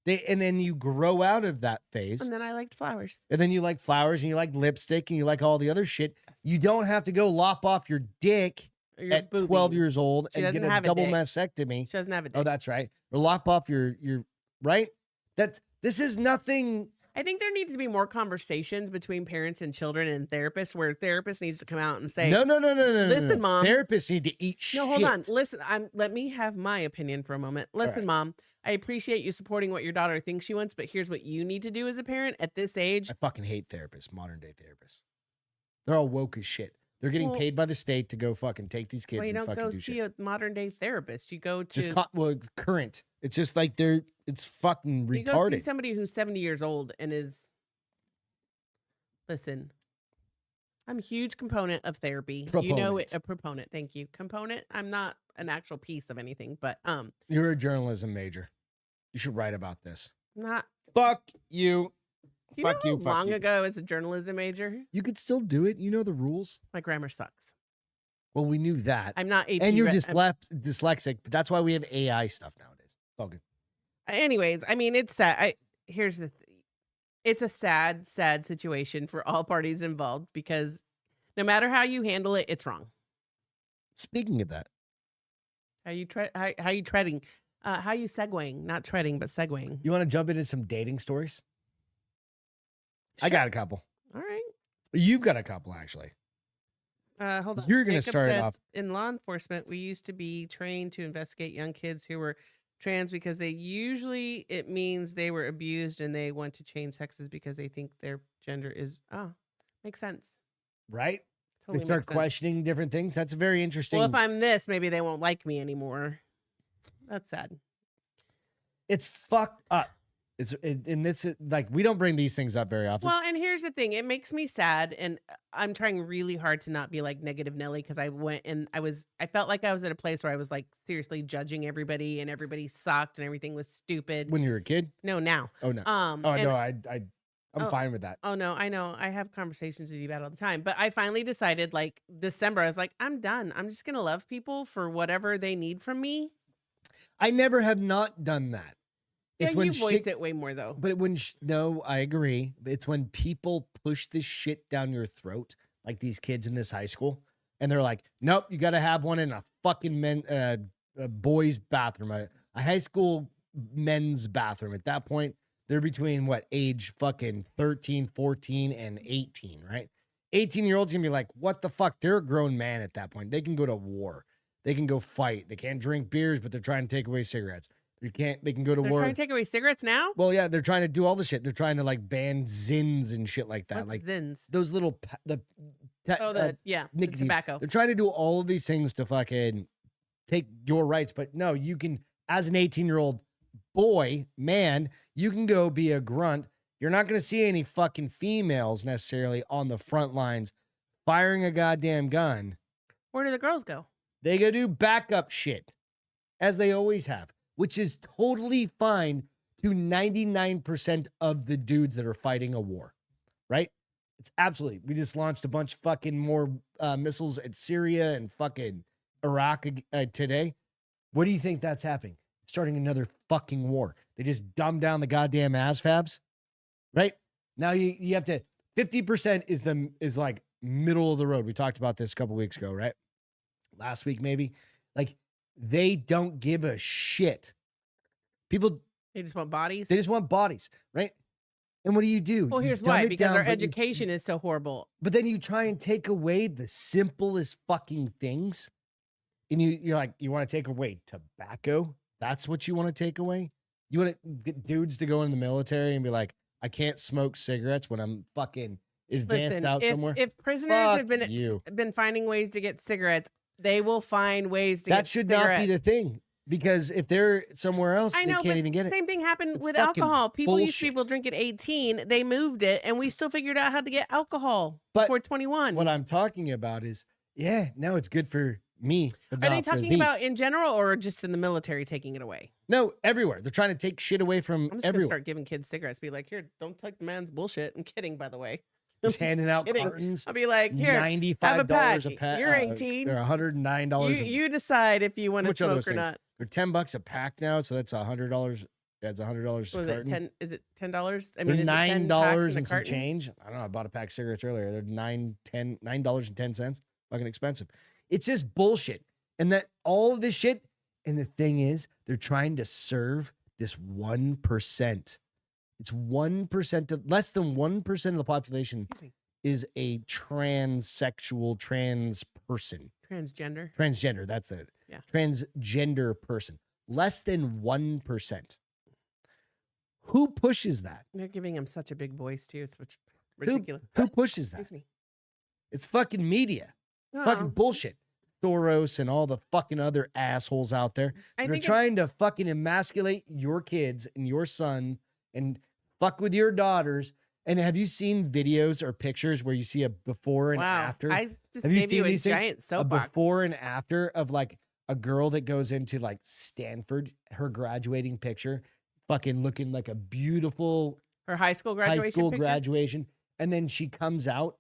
And then you grow out of that phase. And then I liked flowers. And then you like flowers and you like lipstick and you like all the other shit. You don't have to go lop off your dick Or your at 12 boobies. years old She and get doesn't a have a double dick. mastectomy. She doesn't have a dick. Oh, that's right. Or lop off your right? This is nothing I think there needs to be more conversations between parents and children and therapists where therapist needs to come out and say, No. Listen, Mom. Therapists need to eat shit. No, hold on. Listen, let me have my opinion for a moment. Listen, right. Mom, I appreciate you supporting what your daughter thinks she wants, but here's what you need to do as a parent at this age. I fucking hate therapists, modern day therapists. They're all woke as shit. They're getting paid by the state to go fucking take these kids Well, you and don't fucking go do see shit. a modern day therapist. You go to Just current. It's just like it's fucking retarded. You go see somebody who's 70 years old and is. Listen, I'm a huge component of therapy. You know it, a proponent. Thank you. Component. I'm not an actual piece of anything, but You're a journalism major. You should write about this. Not. Fuck you. Do you know how long ago as a journalism major? You could still do it. You know the rules. My grammar sucks. Well, we knew that. I'm not AP. And you're dyslexic, but that's why we have AI stuff nowadays. It's all good. Anyways, I mean, it's sad. Here's the thing. It's a sad situation for all parties involved because no matter how you handle it, it's wrong. Speaking of that. How you treading? How you segueing? Not treading, but segueing. You want to jump into some dating stories? Sure. I got a couple. All right. You've got a couple, actually. Hold on. You're going to start it off. In law enforcement, we used to be trained to investigate young kids who were trans because it means they were abused and they want to change sexes because they think their gender is, makes sense. Right? Totally they start questioning different things. That's very interesting. Well, if I'm this, maybe they won't like me anymore. That's sad. It's fucked up. We don't bring these things up very often. Well, and here's the thing. It makes me sad. And I'm trying really hard to not be like negative Nelly because I went and I felt like I was at a place where I was like seriously judging everybody and everybody sucked and everything was stupid. When you were a kid? No, now. Oh, no. I'm fine with that. Oh, no, I know. I have conversations with you about it all the time. But I finally decided like December, I was like, I'm done. I'm just going to love people for whatever they need from me. I never have not done that. It's when you voice it way more though. But no, I agree. It's when people push this shit down your throat, like these kids in this high school, and they're like, "Nope, you got to have one in a fucking boys' bathroom, a high school men's bathroom." At that point, they're between age fucking 13, 14, and 18, right? 18-year-olds can be like, "What the fuck?" They're a grown man at that point. They can go to war. They can go fight. They can't drink beers, but they're trying to take away cigarettes. They can go to war. They're trying to take away cigarettes now? Well, yeah, they're trying to do all the shit. They're trying to like ban Zins and shit like that. What's like Zins? Those little nicotine. The tobacco. They're trying to do all of these things to fucking take your rights, but no, you can, as an 18-year-old man, you can go be a grunt. You're not going to see any fucking females necessarily on the front lines firing a goddamn gun. Where do the girls go? They go do backup shit, as they always have, which is totally fine to 99% of the dudes that are fighting a war, right? It's absolutely. We just launched a bunch of fucking more missiles at Syria and fucking Iraq today. What do you think that's happening? Starting another fucking war. They just dumb down the goddamn ASFABs, right? Now you have to, 50% is like middle of the road. We talked about this a couple weeks ago, right? Last week, maybe. Like, they don't give a shit. People, they just want bodies. They just want bodies, right? And what do? Well, here's why. Because our education is so horrible. But then you try and take away the simplest fucking things. And you're like, you want to take away tobacco? That's what you want to take away? You want to get dudes to go in the military and be like, I can't smoke cigarettes when I'm fucking advanced out somewhere? If prisoners have been finding ways to get cigarettes, they will find ways to get cigarettes. That should not be the thing. Because if they're somewhere else, they can't even get it. Same thing happened with alcohol. People used to drink at 18. They moved it, and we still figured out how to get alcohol before 21. What I'm talking about is, no, it's good for me. Are they talking about in general or just in the military taking it away? No, everywhere. They're trying to take shit away from everywhere. I'm just going to start giving kids cigarettes. Be like, here, don't take the man's bullshit. I'm kidding, by the way. Just handing out cartons. I'll be like, here, $95 a pack. You're 18. They're $109. You decide if you want to smoke or not. They're $10 a pack now, so that's $100. That's $100 a carton. Is it $10? I mean, they're $9 and some change. I don't know. I bought a pack of cigarettes earlier. They're $9.10. Fucking expensive. It's just bullshit. And that all of this shit. And the thing is, they're trying to serve this 1%. It's 1% of less than 1% of the population Excuse me. is a transsexual trans person. Transgender, that's it. Yeah. Transgender person. Less than 1%. Who pushes that? They're giving him such a big voice too. It's ridiculous. Who pushes that? Excuse me. It's fucking media. It's fucking bullshit. Soros and all the fucking other assholes out there. They're trying to fucking emasculate your kids and your son and fuck with your daughters. And have you seen videos or pictures where you see a before and after? I just have you gave seen you a these things? giant A soapbox. before and after of like a girl that goes into like Stanford, her graduating picture, fucking looking like a beautiful Her high school graduation picture? graduation. And then she comes out,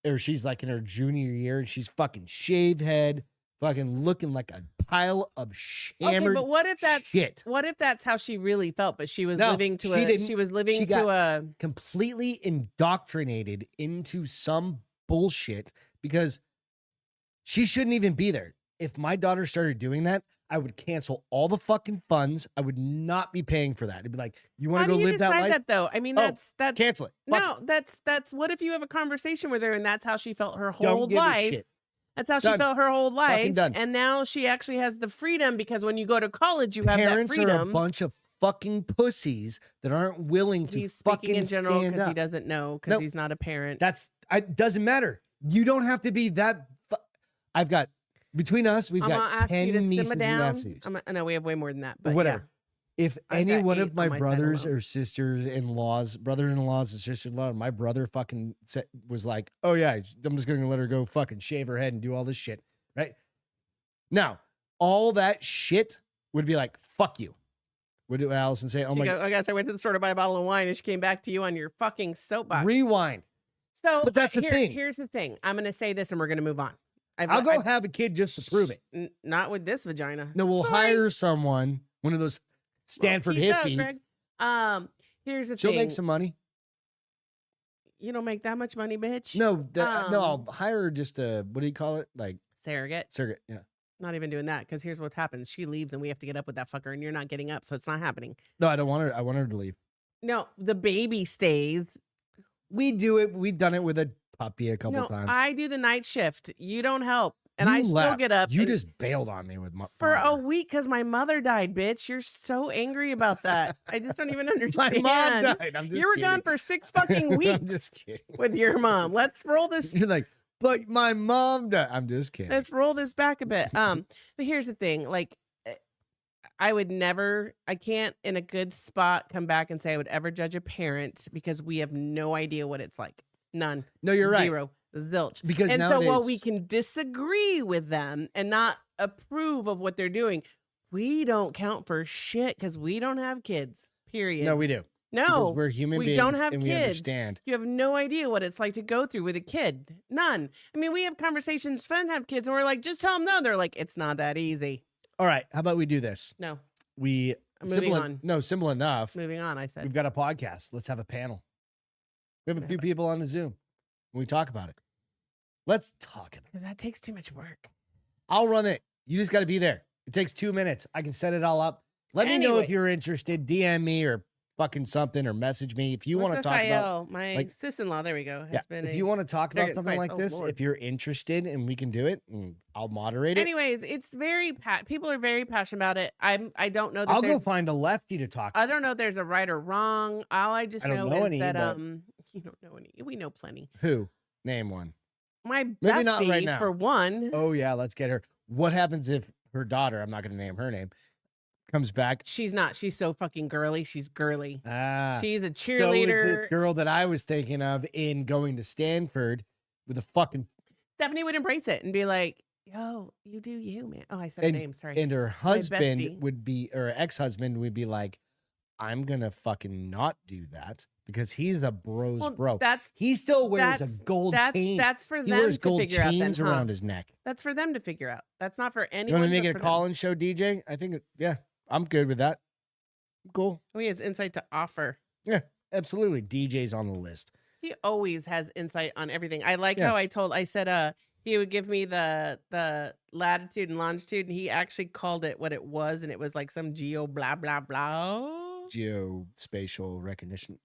or she's like in her junior year, and she's fucking shaved head, fucking looking like a pile of hammered but what if that's shit. What if that's how she really felt? But she was No, living to she a didn't. she was living She to a Completely indoctrinated into some bullshit because she shouldn't even be there. If my daughter started doing that, I would cancel all the fucking funds. I would not be paying for that. It'd be like, you want How to do go you live that decide life? that though? I mean, Oh, that's Cancel it. Fuck no, it. that's what if you have a conversation with her and that's how she felt her Don't whole give a life. shit. That's how she Done. felt her whole life. done. And now she actually has the freedom because when you go to college, you have that Parents are a freedom. bunch of fucking pussies that aren't willing to He's speaking fucking in general stand because he up. doesn't know because Nope. he's not a parent. Doesn't matter. You don't have to be that. I've got between us, we've I'm gonna got ask you 10 to nieces simmer and down. nephews. I know we have way more than that, but Whatever. If I've any got one 8 of my on my side brothers alone. or sisters-in-laws, brother-in-laws and sister-in-law, my brother fucking was like, "Oh yeah, I'm just gonna let her go fucking shave her head and do all this shit." Right now, all that shit would be like, "Fuck you." What did Allison say? Oh She my goes, I guess I went to the store to buy a bottle of wine and she came back to you on your fucking soapbox. rewind. So, But that's the thing. Here's the thing. I'm going to say this and we're going to move on. I'll go have a kid just to prove it. Not with this vagina. No, we'll Sorry. hire someone, one of those Stanford Peace out, hippies. Greg. Here's the She'll thing. make some money. You don't make that much money, bitch. No, I'll hire her just a, what do you call it? Like surrogate. yeah. Not even doing that because here's what happens. She leaves and we have to get up with that fucker and you're not getting up. So it's not happening. No, I don't want her. I want her to leave. No, the baby stays. We do it. We've done it with a puppy a couple times. I do the night shift. You don't help. And You I still left. get up. You and- just bailed on me with my for a father. week because my mother died, bitch. You're so angry about that. I just don't even My understand. mom died. I'm just You were kidding. gone for 6 fucking I'm weeks just kidding. with your mom. Let's roll this. You're like, but my mom died. I'm just kidding. Let's roll this back a bit. But here's the thing. Like, I would never, I can't in a good spot come back and say I would ever judge a parent because we have no idea what it's like. None. No, you're right. Zero. Zilch. Because and so while nowadays- we can disagree with them and not approve of what they're doing, we don't count for shit because we don't have kids. Period. No, we do. No, Because we're human we beings don't have and we kids. understand. You have no idea what it's like to go through with a kid. None. I mean, we have conversations, friends have kids, and we're like, just tell them no. They're like, it's not that easy. All right. How about we do this? No. We Moving on. No, simple enough. Moving on, I said. We've got a podcast. Let's have a panel. We have a few people on the Zoom. And we talk about it. Let's talk about it. Because that takes too much work. I'll run it. You just got to be there. It takes 2 minutes. I can set it all up. Let me know if Anyway. you're interested. DM me or fucking something or message me if you want to talk about. My like- sis-in-law, there we go, has been if you want to talk There about it something is. like Oh, this, Lord. if you're interested and we can do it, and I'll moderate it. Anyways, it's very people are very passionate about it. I don't know that I'll go there's find a lefty to talk. I don't know if there's a right or wrong. All I just I don't know, know is any, that but- you don't know any. We know plenty. Who? Name one. My Maybe not bestie, right now. for one. Oh yeah, let's get her. What happens if her daughter, I'm not going to name her name, comes back? She's not. She's so fucking girly. She's girly. Ah, She's a so is cheerleader. this girl that I was thinking of in going to Stanford with a fucking Stephanie would embrace it and be like, "Yo, you do you, man." Oh, I said her And- name. Sorry. and her husband bestie. would be, or ex-husband would be like, I'm gonna fucking not do that because he's a bro's Well, bro. That's He still wears that's a gold that's chain. that's for He them wears to gold figure out. Then, chains huh? around his neck. That's for them to figure out. That's not for You anyone. want to make but it a for them. call-in show, DJ? I think, yeah, I'm good with that. Cool. Oh, he has insight to offer. Yeah, absolutely. DJ's on the list. He always has insight on everything. I like Yeah. how I said he would give me the latitude and longitude, and he actually called it what it was, and it was like some geo blah blah blah. geospatial recognition.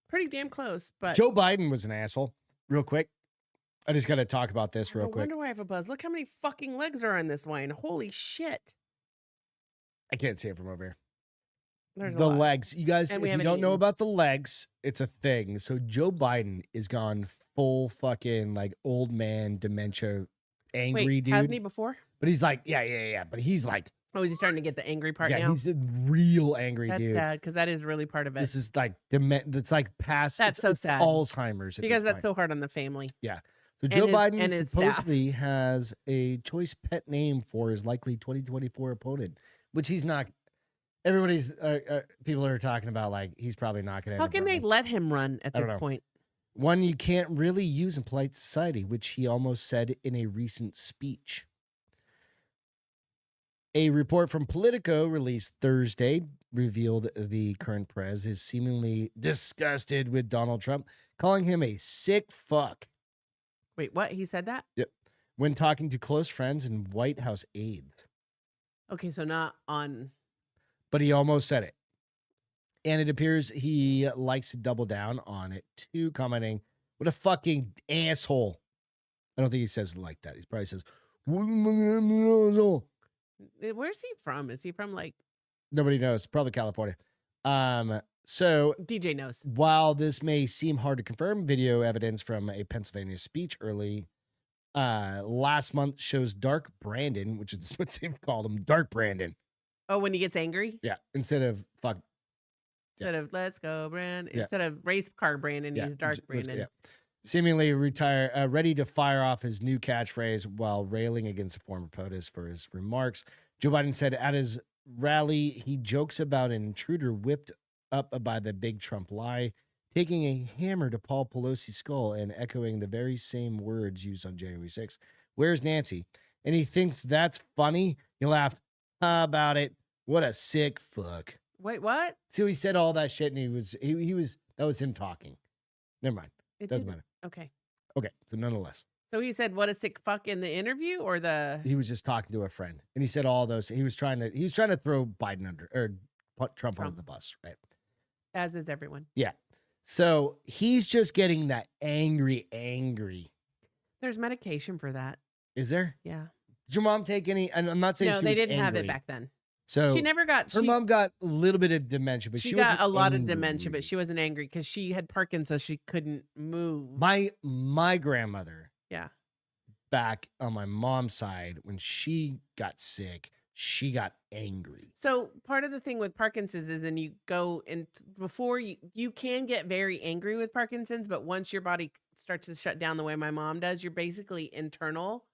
Pretty damn close, but Joe Biden was an asshole. Real quick. I just got to talk about this real no quick. wonder why I have a buzz. Look how many fucking legs are on this wine. Holy shit. I can't see it from over here. There's a The lot. legs. You guys, And if we you haven't don't know eaten. about the legs, it's a thing. So Joe Biden is gone full fucking like old man dementia angry Wait, dude. hasn't he before? But he's like, yeah. But he's like, Oh, is he starting to get the angry part yeah, now? he's a real angry That's dude. sad because that is really part of it. This is like that's like past. That's it's, so it's sad. Alzheimer's at because this that's point. so hard on the family. So Joe his- Biden and his staff. supposedly has a choice pet name for his likely 2024 opponent, which he's not. Everybody's people are talking about like he's probably not going to. How can they let him run at I don't this know. point? One you can't really use in polite society, which he almost said in a recent speech. A report from Politico released Thursday revealed the current prez is seemingly disgusted with Donald Trump, calling him a sick fuck Wait, what? He said that? when talking to close friends and White House aides. Okay, so not on. But he almost said it. And it appears he likes to double down on it too, commenting, "What a fucking asshole." I don't think he says it like that. He probably says, Where's he from? Is he from like nobody knows, probably California. So DJ knows? while this may seem hard to confirm, video evidence from a Pennsylvania speech early last month shows Dark Brandon, which is what they've called him, Dark Brandon. Oh, when he gets angry? Yeah, instead of fuck. Instead of let's go, Brandon. Yeah. Instead of race car Brandon, Yeah, he's dark Brandon. yeah. Seemingly ready to fire off his new catchphrase while railing against a former POTUS for his remarks. Joe Biden said at his rally, he jokes about an intruder whipped up by the big Trump lie, taking a hammer to Paul Pelosi's skull and echoing the very same words used on January 6th. Where's Nancy? And he thinks that's funny. He laughed. How about it? What a sick fuck. Wait, what? So he said all that shit and he was that was him talking. Never mind. It Doesn't didn't- matter. Okay. Okay. So nonetheless. So he said, "What a sick fuck" in the interview, or the He was just talking to a friend, and he said all those. He was trying to throw Biden under or put Trump under the bus, right? as is everyone. So he's just getting that angry. There's medication for that. Is there? Yeah. Did your mom take any? And I'm not saying No, she they was didn't have it angry. back then. So She never got. her mom got a little bit of dementia, but she she got wasn't a lot of dementia, angry. but she wasn't angry because she had Parkinson's, so she couldn't move. My grandmother. Yeah. Back on my mom's side, when she got sick, she got angry. So part of the thing with Parkinson's is, and you go in before you can get very angry with Parkinson's, but once your body starts to shut down the way my mom does, you're basically internal.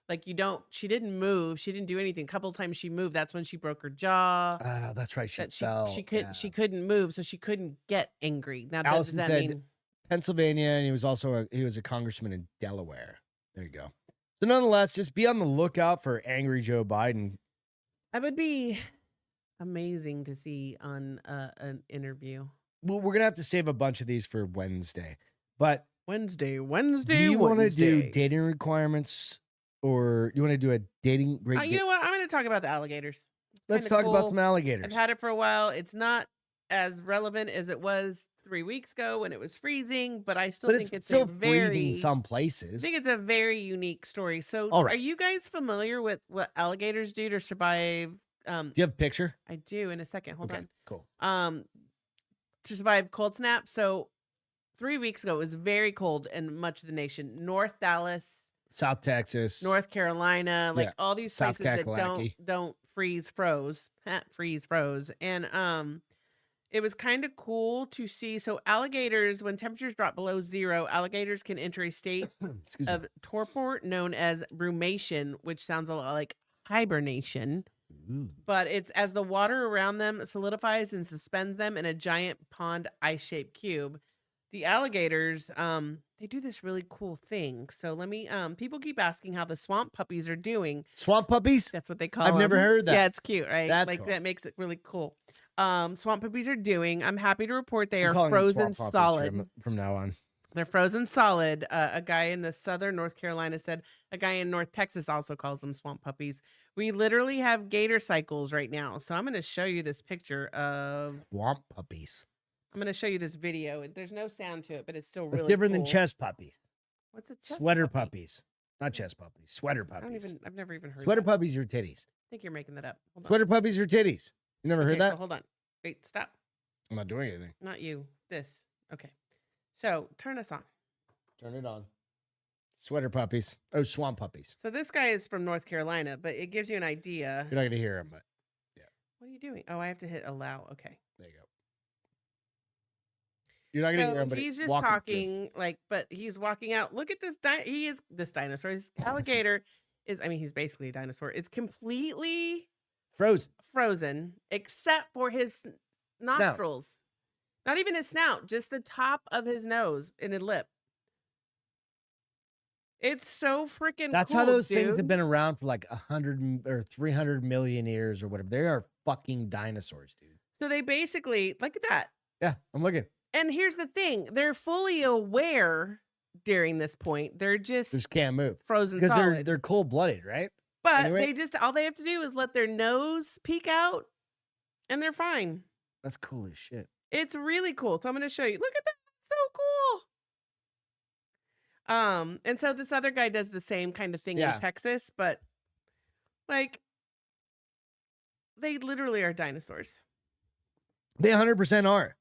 Like she didn't move, she didn't do anything. A couple of times she moved. That's when she broke her jaw. That's right. She That fell. she couldn't move, so she couldn't get angry. Now does Allison that said- mean Pennsylvania, and he was a congressman in Delaware. There you go. So nonetheless, just be on the lookout for angry Joe Biden. that would be amazing to see on an interview. Well, we're gonna have to save a bunch of these for Wednesday. But Wednesday. do you want to do dating requirements, or you want to do a dating great? You know what? I'm going to talk about the alligators. Let's kinda talk about cool. some alligators. I've had it for a while. It's not as relevant as it was 3 weeks ago when it was freezing, but I still but think it's still a very. freezing some I places. think it's a very unique story. So, All right. are you guys familiar with what alligators do to survive? Do you have a picture? I do in a second. Hold on. Cool. To survive cold snap. So 3 weeks ago, it was very cold in much of the nation. North Dallas, South Texas. North Carolina, like Yeah. all these South places that Kakalaki. don't freeze froze. Freeze froze. And it was kind of cool to see. So alligators, when temperatures drop below 0, alligators can enter a state Excuse me. of torpor known as brumation, which sounds a lot like hibernation. Ooh. But it's as the water around them solidifies and suspends them in a giant pond ice-shaped cube. The alligators, they do this really cool thing. So let me people keep asking how the swamp puppies are doing. Swamp puppies? That's what they call I've never them. heard that. Yeah, it's cute, right? That's like cool. that makes it really cool. Swamp puppies are doing. I'm happy to report they I'm are calling them frozen swamp puppies solid. from now on. They're frozen solid. A guy in the southern North Carolina said a guy in North Texas also calls them swamp puppies. We literally have gator cycles right now. So I'm going to show you this picture of. Swamp puppies. I'm going to show you this video. There's no sound to it, but it's still It's really different than cool. chest puppies. What's a chest Sweater puppy? puppies. Not chest puppies. Sweater puppies. I've never even heard Sweater that. puppies are titties. I think you're making that up. Hold on. Sweater puppies are titties. You never heard Okay, that? So hold on. Wait, stop. I'm not doing anything. Not you. This. Okay. So turn us on. Turn it on. Sweater puppies. Oh, swamp puppies. So this guy is from North Carolina, but it gives you an idea. You're not going to hear him, but What are you doing? Oh, I have to hit allow. Okay. there you go. You're not going to hear him, but he's just walk him through. talking but he's walking out. Look at this. This dinosaur. His alligator he's basically a dinosaur. It's completely frozen except for his nostrils. Not even his snout, just the top of his nose and his lip. It's so freaking That's cool, how those dude. things have been around for like 100 or 300 million years or whatever. They are fucking dinosaurs, dude. So they basically, look at that. Yeah, I'm looking. And here's the thing. They're fully aware during this point. They're just can't move. frozen Because solid. they're cold-blooded, right? But Anyway. all they have to do is let their nose peek out and they're fine. That's cool as shit. It's really cool. So I'm going to show you. Look at that. So cool. And so this other guy does the same kind of thing in Texas, but like they literally are dinosaurs. They 100% are.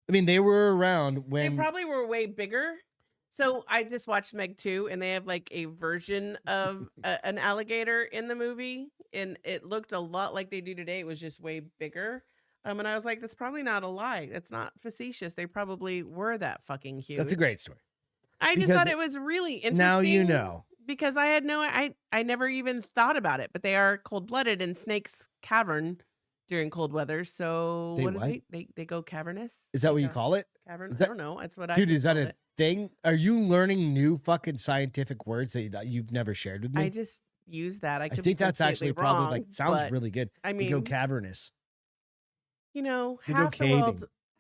I mean, they were around when They probably were way bigger. So I just watched Meg 2 and they have like a version of an alligator in the movie and it looked a lot like they do today. It was just way bigger. And I was like, that's probably not a lie. That's not facetious. They probably were that fucking huge. That's a great story. I just thought it was really interesting. Now you know. Because I had I never even thought about it, but they are cold-blooded and snakes cavern during cold weather. So they go cavernous? Is that what you call it? Cavern? I don't know. That's what Dude, is that called a thing? Are you learning new fucking scientific words that you've never shared with me? I just use that. I think that's actually wrong, probably sounds really good. I They mean, go cavernous. You know, They go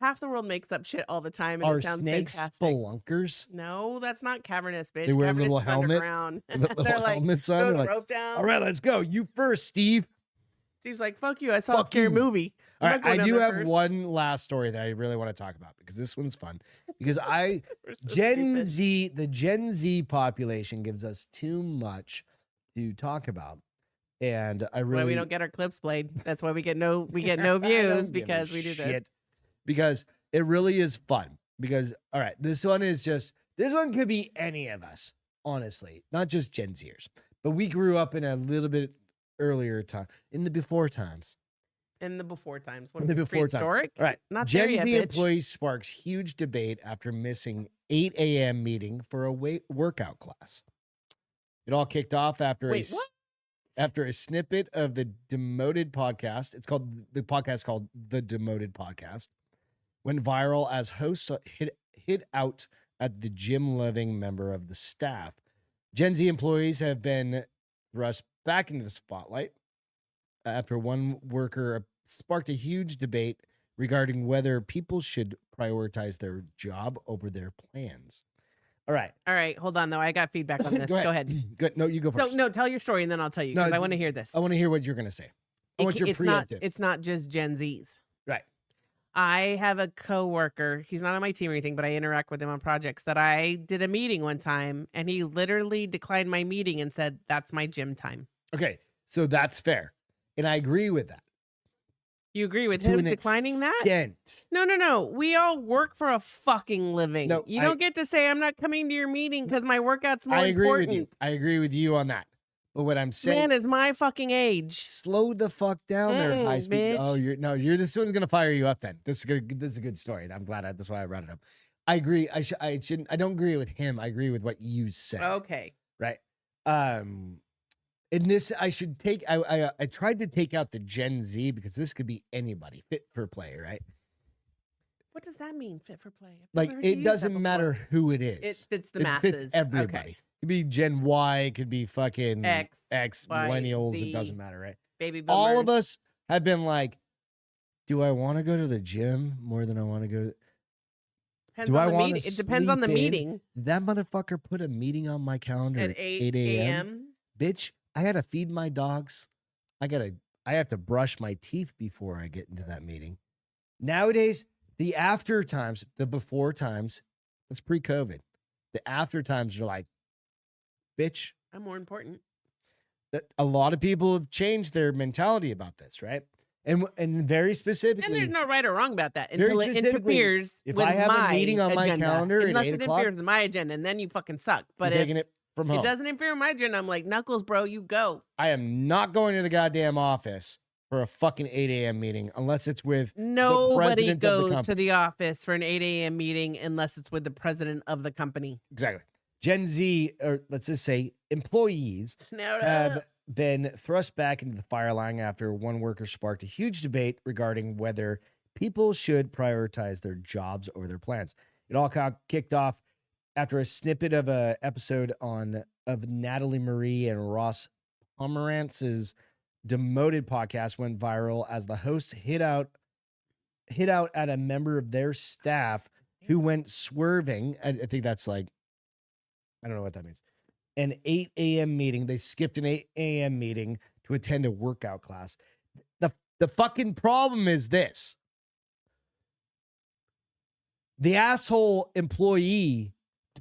half the world makes up shit all the time, and Are it sounds snakes fantastic. spelunkers? No, that's not cavernous, bitch. They wear a Cavernous little is helmet? underground. Little They're like, helmets throw on. the They're like, rope down. all right, let's go. You first, Steve. Steve's like, fuck you. I saw a Fuck scary you. movie. All I'm right, not going I down do there have first. one last story that I really want to talk about because this one's fun. Because We're so Gen stupid. Z, the Gen Z population gives us too much to talk about. And I really Why we don't get our clips played. That's why we get no I don't views give a because we do this. shit. Because it really is fun. Because all right, this one could be any of us, honestly, not just Gen Zers. But we grew up in a little bit earlier time, in the before times. In the before times. In the before times. Prehistoric? All right. Not there Gen yet, Z bitch. employees sparks huge debate after missing 8 a.m. meeting for a workout class. It all kicked off after Wait, what? after a snippet of the Demoted podcast. The podcast called The Demoted Podcast went viral as hosts hit out at the gym-loving member of the staff. Gen Z employees have been thrust back into the spotlight after one worker sparked a huge debate regarding whether people should prioritize their job over their plans. All right. All right. Hold on, though. I got feedback on this. Go ahead. Good. No, you go So, first. no, tell your story and then I'll tell you because I want to hear this. I want to hear what you're going to say. I want your preemptive. It's not just Gen Zs. Right. I have a coworker. He's not on my team or anything, but I interact with him on projects that I did a meeting one time and he literally declined my meeting and said, that's my gym time. Okay. So that's fair. And I agree with that. You agree with To him an declining that? extent. No. We all work for a fucking living. No, you don't get to say, I'm not coming to your meeting because my workout's more I agree important. with you. I agree with you on that. But what I'm saying, Man is my fucking age. slow the fuck down there, high speed. bitch. Oh, this one's gonna fire you up. Then this is a good story. I'm glad. That's why I brought it up. I agree. I shouldn't. I don't agree with him. I agree with what you said. Okay. Right. In this, I should take. I tried to take out the Gen Z because this could be anybody fit for play. Right. What does that mean, fit for play? I've Like never heard you it use that doesn't before. matter who it is. It fits the It masses. fits everybody. Okay. It could be Gen Y. It could be fucking X, Y, millennials. Z, It doesn't matter, right? Baby boomers. All of us have been like, do I want to go to the gym more than I want to go? Depends Do on I the wanna meeting. It depends on the sleep in? meeting. Did that motherfucker put a meeting on my calendar At 8 a.m. Bitch, I had to feed my dogs. I have to brush my teeth before I get into that meeting. Nowadays, the after times, the before times, that's pre-COVID. The after times are like, bitch. I'm more important. That a lot of people have changed their mentality about this, right? And very specifically, And there's no right or wrong about that Very until it specifically, interferes if with I have a my meeting on my agenda. calendar at Unless 8 it o'clock, interferes with my agenda, and then you fucking suck. I'm But if taking it from home. it doesn't interfere with my agenda, I'm like, Knuckles, bro, you go. I am not going to the goddamn office for a fucking 8 a.m. meeting unless it's with the Nobody president of the goes to company. the office for an 8 a.m. meeting unless it's with the president of the company. Exactly. Gen Z, or let's just say employees, Snout have up. been thrust back into the fire line after one worker sparked a huge debate regarding whether people should prioritize their jobs over their plans. It all kicked off after a snippet of a episode of Natalie Marie and Ross Pomerantz's demoted podcast went viral as the host hit out at a member of their staff who went swerving. I think that's like, I don't know what that means. An 8 a.m. meeting. They skipped an 8 a.m. meeting to attend a workout class. The fucking problem is this. The asshole employee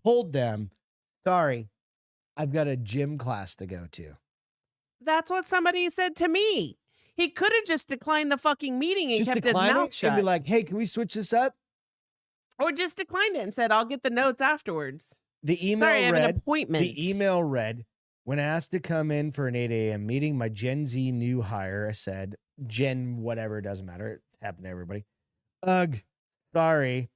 told them, sorry, I've got a gym class to go to. That's what somebody said to me. He could have just declined the fucking meeting and Just kept his decline mouth it shut. and be like, hey, can we switch this up? Or just declined it and said, I'll get the notes afterwards. The email Sorry, I have an read, appointment. the email read, when asked to come in for an 8 a.m. meeting, my Gen Z new hire said, Gen whatever, it doesn't matter. It happened to everybody. Ugh, sorry.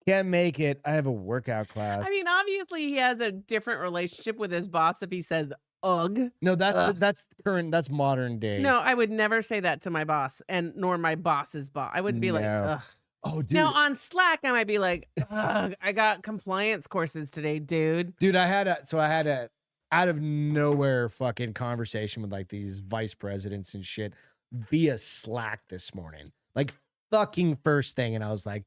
Can't make it. I have a workout class. I mean, obviously he has a different relationship with his boss if he says, ugh. No, that's current. That's modern day. No, I would never say that to my boss and nor my boss's boss. I wouldn't be like, No. ugh. Oh, dude. Now on Slack, I might be like, ugh, I got compliance courses today, dude. Dude, I had a out of nowhere fucking conversation with like these vice presidents and shit via Slack this morning. Like fucking first thing. And I was like,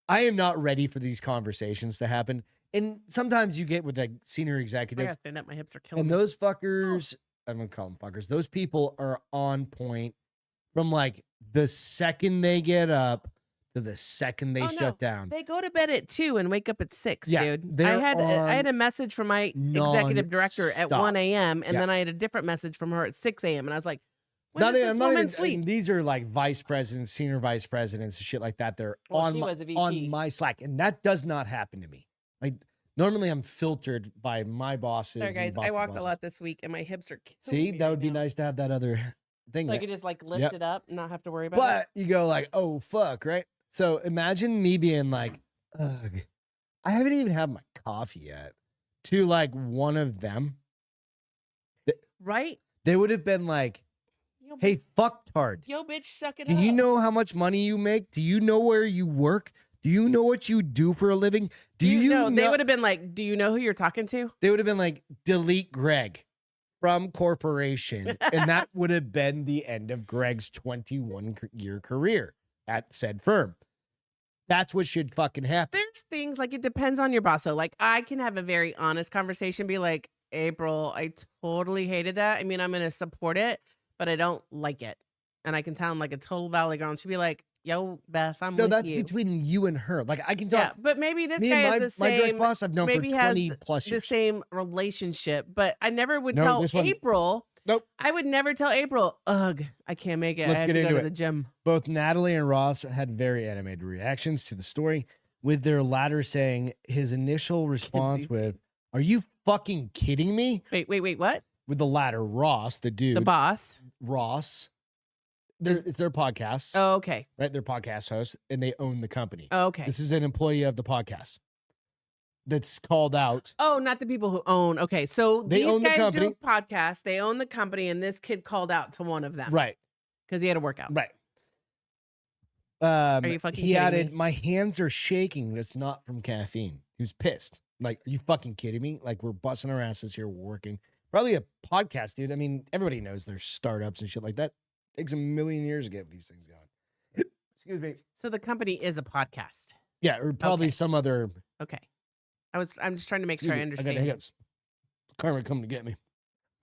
I am not ready for these conversations to happen. And sometimes you get with like senior I executives, gotta stand up. My hips are killing and me. those fuckers, I'm gonna call them fuckers. Those people are on point from like the second they get up to the second they shut down. They go to bed at 2 and wake up at 6, Yeah, dude. they're I had a message from my executive director at nonstop. 1 a.m. and Yeah. then I had a different message from her at 6 a.m. and I was like, when Not does even, this I'm not woman even, I sleep? mean, these are like vice presidents, senior vice presidents, and shit like that. They're Well, on she my, was a VP. on my Slack, and that does not happen to me. Like normally, I'm filtered by my bosses. Sorry, and guys. I bosses' walked a bosses. lot this week and my hips are killing See, me that right would be now. nice to have that other thing. So I there. could just like lift Yep. it up and not have to worry about But you go like, oh fuck, right? So imagine me being like, ugh, I haven't even had my coffee yet. To like one of them, it. Right? they would have been like, Yo, hey, fucktard. yo, bitch, suck it Do up. you know how much money you make? Do you know where you work? Do you know what you do for a living? Do you know? They would have been like, do you know who you're talking to? They would have been like, delete Greg from corporation. And that would have been the end of Greg's 21-year career at said firm. That's what should fucking happen. There's things like it depends on your boss. So like I can have a very honest conversation, be like, April, I totally hated that. I mean, I'm gonna support it, but I don't like it. And I can sound like a total valley girl. And she'd be like, yo, Beth, I'm No, with that's you. between you and her. Like I can talk. Yeah, but maybe this Me guy and has the my direct same boss I've known for maybe has 20 plus the years. same relationship, but I never would No, tell this one- April. Nope. I would never tell April, ugh, I can't make it. Let's I have get to go into to it. the gym. Both Natalie and Ross had very animated reactions to the story, with their latter saying his initial response with, are you fucking kidding me? Wait, what? With the latter, Ross, the dude. The boss. Ross. It's their podcast, Oh, okay. right? They're podcast hosts, and they own the company. Oh, okay. This is an employee of the podcast that's called out. Oh, not the people who own. Okay, so They these own the guys do company. a podcast. They own the company, and this kid called out to one of them. Right, Because he had a workout. right. Are you fucking He kidding added, me? my hands are shaking. And it's not from caffeine. He was pissed. Like, are you fucking kidding me? Like, we're busting our asses here working. Probably a podcast, dude. I mean, everybody knows there's startups and shit like that. Takes a million years to get these things going. Excuse me. So the company is a podcast. Yeah, or probably Okay. some other. Okay. I'm just trying to make Excuse sure I me, got understand. hiccups. Karma coming to get me.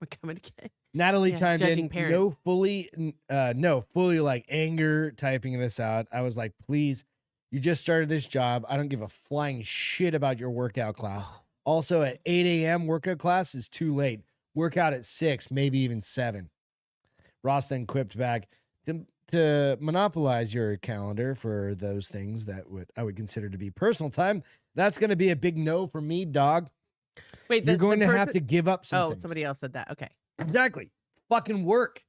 coming again. Natalie Yeah, chimed judging in, parents. fully like anger typing this out. I was like, please, you just started this job. I don't give a flying shit about your workout class. Also, at 8 a.m. workout class is too late. Workout at 6, maybe even 7. Ross then quipped back, to monopolize your calendar for those things that I would consider to be personal time, that's going to be a big no for me, dog. Wait, You're going to have to give up some things. Somebody else said that. Okay. Exactly. Fucking work.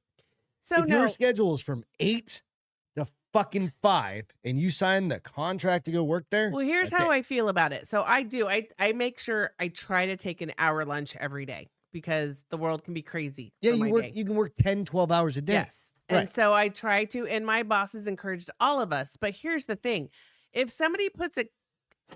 So if your schedule is from 8 to fucking 5 and you sign the contract to go work there. Well, here's how I feel about it. So I make sure I try to take an hour lunch every day because the world can be crazy. Yeah, you can work 10, 12 hours a day. Yes. And so I try to, and my bosses encouraged all of us. But here's the thing. If somebody puts a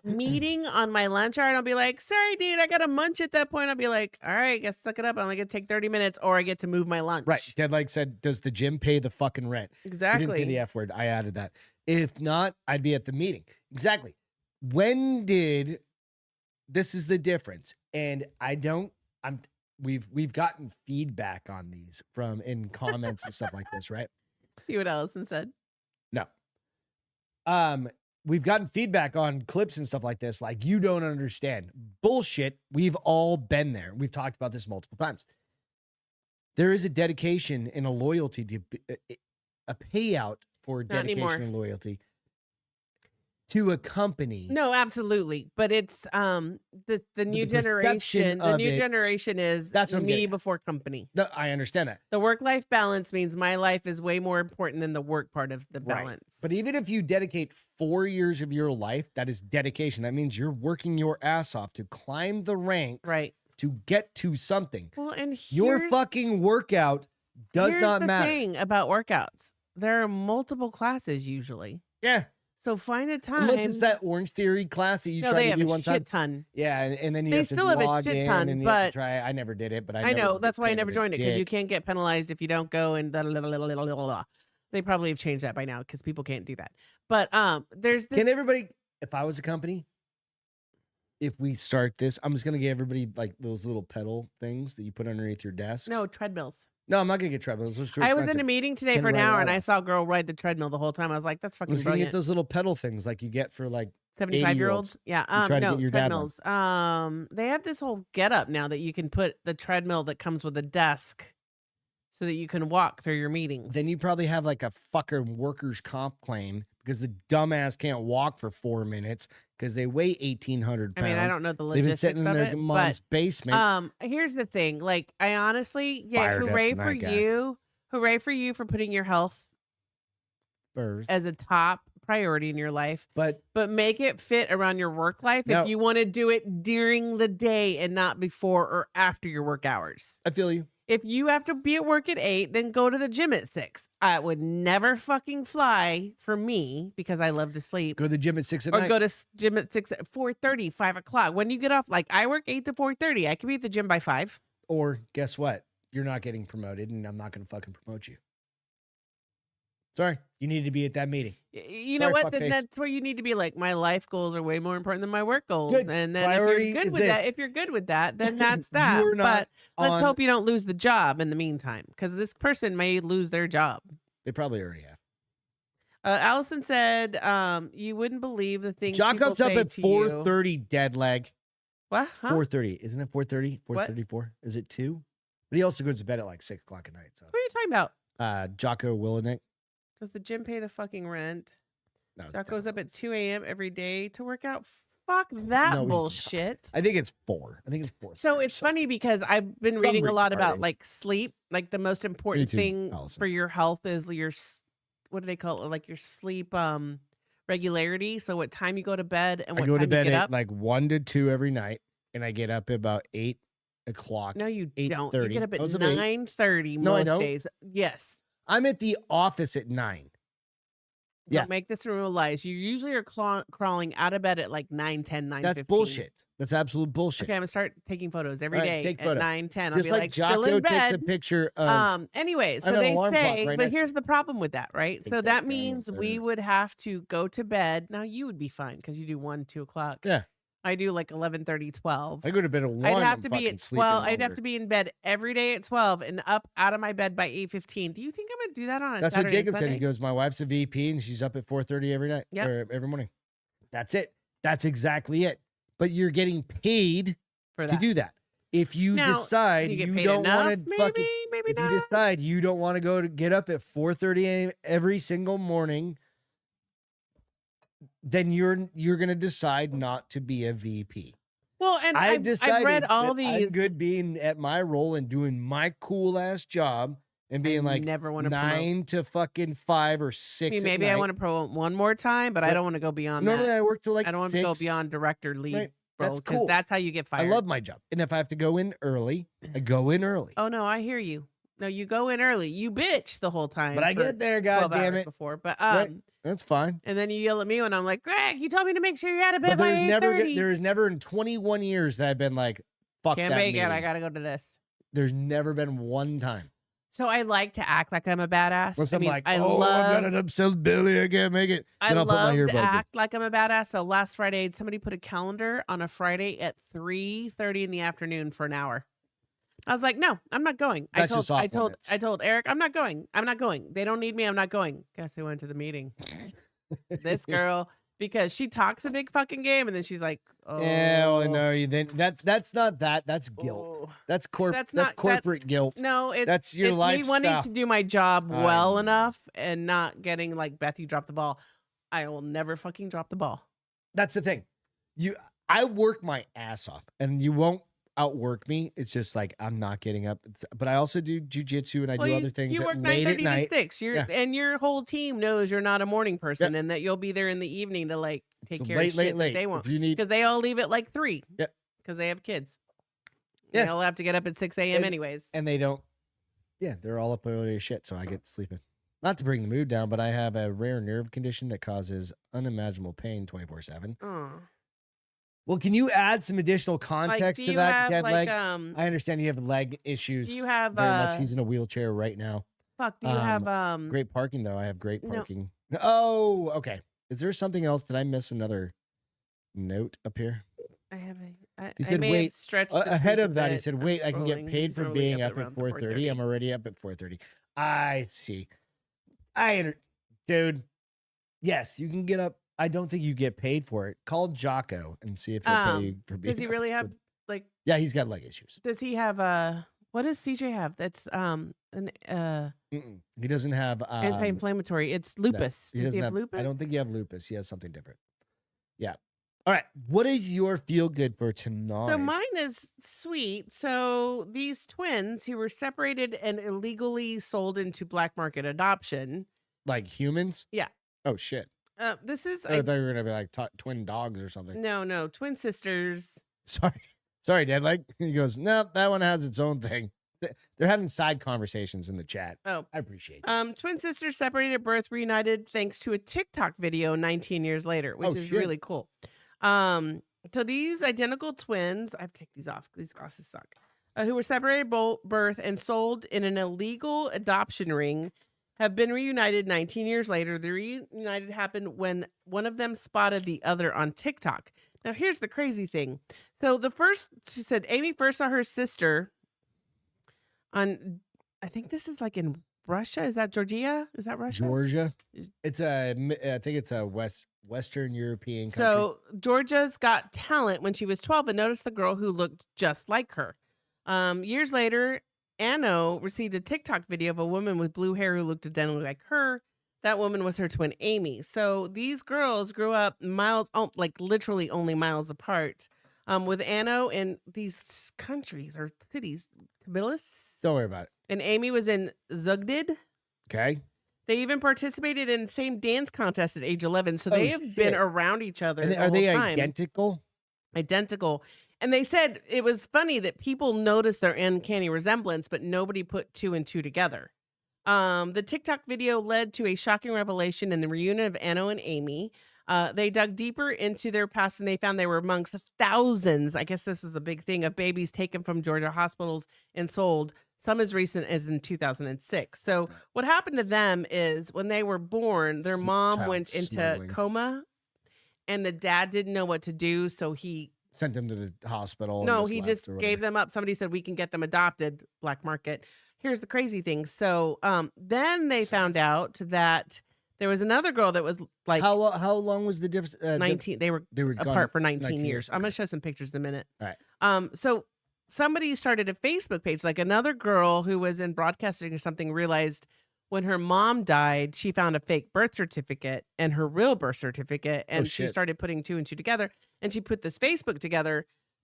meeting on my lunch hour and I'll be like, sorry, dude, I got to munch at that point. I'll be like, all right, guess suck it up. I'm only going to take 30 minutes or I get to move my lunch. Right. Ted like said, does the gym pay the fucking rent? Exactly. You didn't say the F word. I added that. If not, I'd be at the meeting. Exactly. This is the difference. And we've gotten feedback on these in comments and stuff like this, right? See what Allison said? No. We've gotten feedback on clips and stuff like this, like you don't understand. Bullshit. We've all been there. We've talked about this multiple times. There is a dedication and a loyalty to a payout for dedication and loyalty to a company. No, absolutely. But it's the new generation. The new generation is me before company. No, I understand that. The work-life balance means my life is way more important than the work part of the balance. But even if you dedicate 4 years of your life, that is dedication. That means you're working your ass off to climb the ranks, right, to get to something. Well, and your fucking workout does not matter. Here's the thing about workouts. There are multiple classes usually. Yeah. So find a time. Unless it's that Orange Theory class that you tried to do one time. They have a shit ton. Yeah, and then you have to still have log a shit in ton, and you have to try. I never did it, but I know that's why I never joined it because you can't get penalized if you don't go and they probably have changed that by now because people can't do that. But there's this. Can everybody? If I was a company, if we start this, I'm just gonna give everybody like those little pedal things that you put underneath your desk. No, treadmills. No, I'm not gonna get treadmills. I was in a meeting today for an hour and I saw a girl ride the treadmill the whole time. I was like, that's fucking brilliant. Get those little pedal things like you get for like 75-year-olds. Yeah. No, treadmills. They have this whole getup now that you can put the treadmill that comes with a desk so that you can walk through your meetings. Then you probably have like a fucking workers' comp claim because the dumbass can't walk for 4 minutes because they weigh 1,800 pounds. I mean, I don't know the They've been logistics sitting in their mom's basement. Here's the thing. Like, I honestly, hooray for you. Hooray for you for putting your health first as a top priority in your life. But make it fit around your work life if you want to do it during the day and not before or after your work hours. I feel you. If you have to be at work at 8, then go to the gym at 6. I would never fucking fly for me because I love to sleep. Go to the gym at 6 at night. Or go to gym at 6 at 4:30, 5 o'clock. When you get off, like I work 8 to 4:30. I could be at the gym by 5. Or guess what? You're not getting promoted and I'm not going to fucking promote you. Sorry, you need to be at that meeting. You know what? Then that's where you need to be. Like, my life goals are way more important than my work goals. Good. And then if you're good with that, then that's that. But let's hope you don't lose the job in the meantime, because this person may lose their job. They probably already have. Allison said, "You wouldn't believe the things." Jacob's up at 4:30. Dead leg. What? 4:30, isn't it? 4:30, 4:34. Is it 2? But he also goes to bed at like 6 o'clock at night. So who are you talking about? Jocko Willenick. Does the gym pay the fucking rent? No, Doc goes up at 2 a.m. every day to work out. Fuck that bullshit. I think it's 4. I think it's 4. So it's funny because I've been reading a lot about like sleep. Like the most important thing for your health is your, what do they call it? Like your sleep regularity. So what time you go to bed and what time you get up. I go to bed at like 1 to 2 every night, and I get up at about 8 o'clock. No, you don't. You get up at 9:30 most days. Yes. I'm at the office at 9. Don't make this real lies. You usually are crawling out of bed at like 9:10, 9:15. That's bullshit. That's absolute bullshit. Okay, I'm gonna start taking photos every day at 9:10. Just I'll be like still in bed. takes a picture of. Anyways, so they say, but here's the problem with that, right? So that means we would have to go to bed. Now you would be fine because you do 1, 2 o'clock. Yeah. I do like 11:30, 12. I go to bed at 1. I'd have I'm to be fucking at sleeping 12. I'd have longer. to be in bed every day at 12 and up out of my bed by 8:15. Do you think I'm gonna do that on a That's what Saturday and Jacob said. He Sunday? goes, my wife's a VP and she's up at 4:30 every night Yep. or every morning. That's it. That's exactly it. But you're getting paid For to that. do that. If you Now, decide do you get you paid don't enough? want to fucking, Maybe if not. you decide you don't want to go to get up at 4:30 a.m. every single morning, then you're gonna decide not to be a VP. Well, and I've I've decided read all that I'm these. good being at my role and doing my cool ass job and being like never want to promote. 9 to fucking 5 or I 6. mean, maybe I want to promote one more time, but I Right. don't want to go beyond Normally that. I work till like I don't want 6. to go beyond director lead, Right. bro, That's because cool. that's how you get I fired. love my job, and if I have to go in early, I go in early. Oh no, I hear you. No, you go in early. You bitch the whole time. But I for get there, 12 god damn hours it. before. But Right. That's fine. and then you yell at me when I'm like, Greg, you told me to make sure you're out of But bed by there's never 8:30. there's never in 21 years that I've been like, fuck Can't that make it. meeting. I gotta go to this. There's never been one time. So I like to act like I'm a badass. Once I I'm mean, like, I oh, I've love got an upset belly, I can't make it. I Then I'll put my love to earbuds in. act like I'm a badass. So last Friday, somebody put a calendar on a Friday at 3:30 in the afternoon for an hour. I was like, no, I'm not going. That's just off limits. I told Eric, I'm not going. I'm not going. They don't need me. I'm not going. Guess who went to the meeting? This girl, because she talks a big fucking game, and then she's like, oh, Yeah, well, no, you then that's not that. That's guilt. oh. That's That's not- corporate guilt. No, it's That's your it's me life wanting stuff. to do my job I well know. enough and not getting like, Beth, you dropped the ball. I will never fucking drop the ball. That's the thing. I work my ass off, and you won't outwork me. It's just like I'm not getting up. But I also do jujitsu and I do other things You at work late at 9:30 night. to 6. Yeah. And your whole team knows you're not a morning person and that you'll be there in the evening to like take So care late, of shit late. that they want. If you need, Because they all leave at like 3. Yeah. Because they have kids. Yeah. They all have to get up at 6 a.m. And- anyways. and they don't. Yeah, they're all up early as shit, so I get sleeping. Not to bring the mood down, but I have a rare nerve condition that causes unimaginable pain 24/7. Oh. Well, can you add some additional Like, context do to you that, have dead like, leg? I understand you have leg issues. do you have, very much. He's in a wheelchair right now. do you have, Great parking though. I have great No. parking. Oh, okay. Is there something else? Did I miss another note up here? I have a, He said, may have wait, stretched it ahead a of that, he bit. said, I'm wait, I can get scrolling. paid He's for normally being up at around 4:30. 4:30. I'm already up at 4:30. I see. Dude. Yes, you can get up. I don't think you get paid for it. Call Jocko and see if he'll pay you for being Does he up really at have 4:30. like? Yeah, he's got leg issues. Does he have what does CJ have? That's an He doesn't have anti-inflammatory. It's no, lupus. he Does he doesn't have have. lupus? I don't think you have lupus. He has something different. Yeah. All right. What is your feel good for tonight? So mine is sweet. So these twins who were separated and illegally sold into black market adoption. Like humans? Yeah. Oh shit. This is I thought you were gonna be like twin dogs or something. no twin sisters. Sorry, Dad. Like he goes, no, that one has its own thing. They're having side conversations in the chat. Oh, I appreciate it. twin sisters separated at birth, reunited thanks to a TikTok video 19 years later, which is shit. really cool. So these identical twins, I have to take these off. These glasses suck. Who were separated birth and sold in an illegal adoption ring, have been reunited 19 years later. The reunited happened when one of them spotted the other on TikTok. Now, here's the crazy thing. So she said Amy first saw her sister on, I think this is like in Russia. Is that Georgia? Is that Russia? Georgia. It's I think it's a Western European country. So Georgia's Got Talent when she was 12 and noticed the girl who looked just like her. Years later, Anno received a TikTok video of a woman with blue hair who looked identically like her. That woman was her twin Amy. So these girls grew up literally only miles apart. With Anno in these countries or cities, Tbilisi. Don't worry about it. And Amy was in Zugdid. Okay. They even participated in the same dance contest at age 11. So they have been shit. around each other. And the are they whole time. identical? Identical. And they said it was funny that people noticed their uncanny resemblance, but nobody put 2 and 2 together. The TikTok video led to a shocking revelation in the reunion of Anno and Amy. They dug deeper into their past and they found they were amongst thousands. I guess this was a big thing of babies taken from Georgia hospitals and sold, some as recent as in 2006. So what happened to them is when they were born, their mom Child went into smuggling. coma and the dad didn't know what to do, so he Sent him to the hospital. no, and he left just or gave whatever. them up. Somebody said we can get them adopted, black market. Here's the crazy thing. So then they found out that there was another girl that was like How long was the difference? 19. They were They were gone apart for 19 19 years. years. I'm going Okay. to show some pictures in a minute. All right. So somebody started a Facebook page, like another girl who was in broadcasting or something realized when her mom died, she found a fake birth certificate and her real birth certificate. And she shit. started putting 2 and 2 together. And she put this Facebook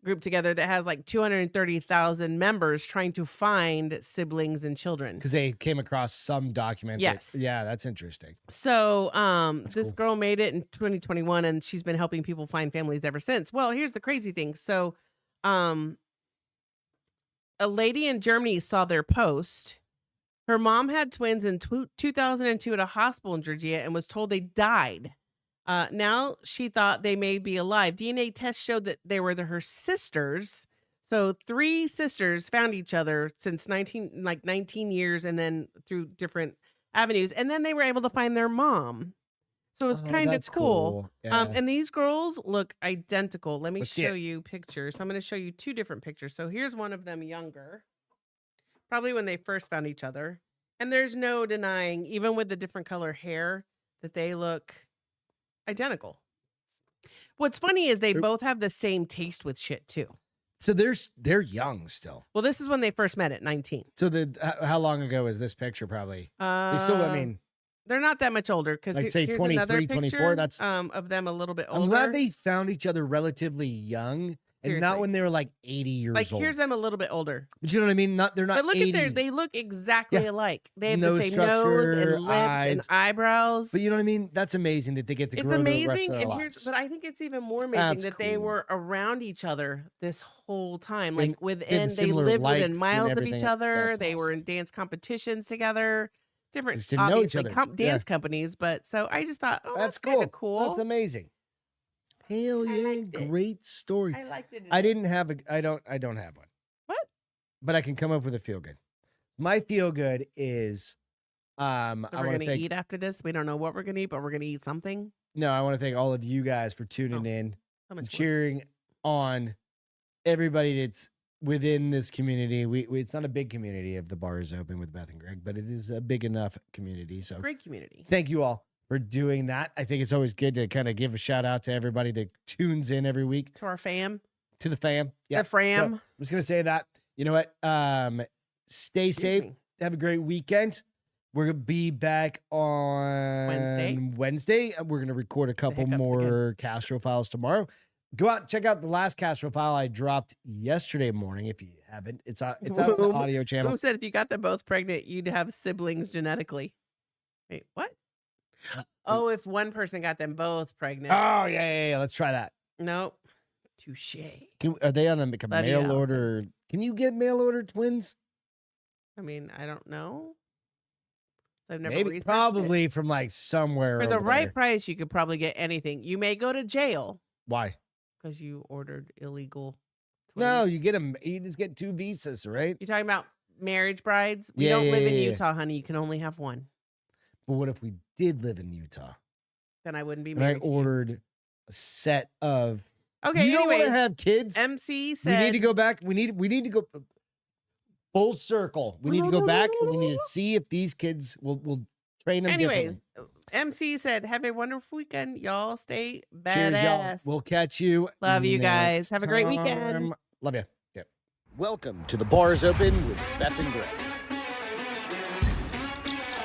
group together that has like 230,000 members trying to find siblings and children. Because they came across some document. Yes. Yeah, that's interesting. So this cool. girl made it in 2021 and she's been helping people find families ever since. Well, here's the crazy thing. So a lady in Germany saw their post. Her mom had twins in 2002 at a hospital in Georgia and was told they died. Now she thought they may be alive. DNA tests showed that they were her sisters. So 3 sisters found each other since 19 years, and then through different avenues, and then they were able to find their mom. So it was kind of that's cool. Yeah. And these girls look identical. Let me Let's see show it. you pictures. I'm going to show you 2 different pictures. So here's one of them younger, probably when they first found each other. And there's no denying, even with the different color hair, that they look identical. What's funny is they both have the same taste with shit too. So they're young still. Well, this is when they first met at 19. So how long ago is this picture? Probably. They still. I mean, they're not that much older because like say here's 23, another 24. picture, That's. of them a little bit older. I'm glad they found each other relatively young and not Seriously. when they were like 80 years like old. here's them a little bit older. But you know what I mean? They're not. But look 80. at they look exactly alike. They have Nose the same nose structure, and lips and eyes. eyebrows. But you know what I mean? That's amazing that they get to It's grow the rest of amazing, their and lives. but I think it's even more amazing That's that they cool. were around each other this whole time. And Like the within, they similar lived likes within and miles of everything. each other. That's They were awesome. in dance competitions together, different Just didn't know each obviously other. dance companies. But so I just thought, oh, That's that's kind cool. of cool. That's amazing. Hell yeah! liked it. Great story. I liked it. I didn't have a. I don't have one. What? But I can come up with a feel good. My feel good is, So I we're want gonna to thank. eat after this. We don't know what we're gonna eat, but we're gonna eat something. No, I want to thank all of you guys for tuning Oh, in, So and much work. cheering on everybody that's within this community. We it's not a big community of the Bar is Open with Beth and Greg, but it is a big enough community. So Great community. thank you all for doing that. I think it's always good to kind of give a shout out to everybody that tunes in every week, To our fam, to the fam. Yeah, the fram. I'm just gonna say that. You know what? Stay Excuse safe. me. Have a great weekend. We're gonna be back on Wednesday. We're gonna record a couple hiccups more Castro files tomorrow. Go out and check out the last Castro file I dropped yesterday morning. If you haven't, it's on the Boom. audio channel. Who said if you got them both pregnant, you'd have siblings genetically? Wait, what? Oh, if one person got them both pregnant. Oh yeah. Let's try that. Nope. Touche. Are they on a Love you, mail Allison. order? Can you get mail order twins? I mean, I don't know. So I've never Maybe, researched probably from like somewhere. it. For the over right there. price, you could probably get anything. You may go to jail Why? because you ordered illegal. No, twins. you get them. You just get 2 visas, right? You talking about marriage brides? We Yeah, don't yeah, live in yeah, yeah. Utah, honey. You can only have one. But what if we did live in Utah Then I wouldn't be and I married. to you. ordered a set of? Okay. You don't want to Anyways, have kids. MC We said need to go back. We need to go full circle. We need to go back and we need to see if these kids will train them. Anyways, differently. MC said, have a wonderful weekend. Y'all stay badass. Cheers, y'all. We'll catch you. Love you next guys. Have a great weekend. time. Love you. Yep. Welcome to the Bar is Open with Beth and Greg.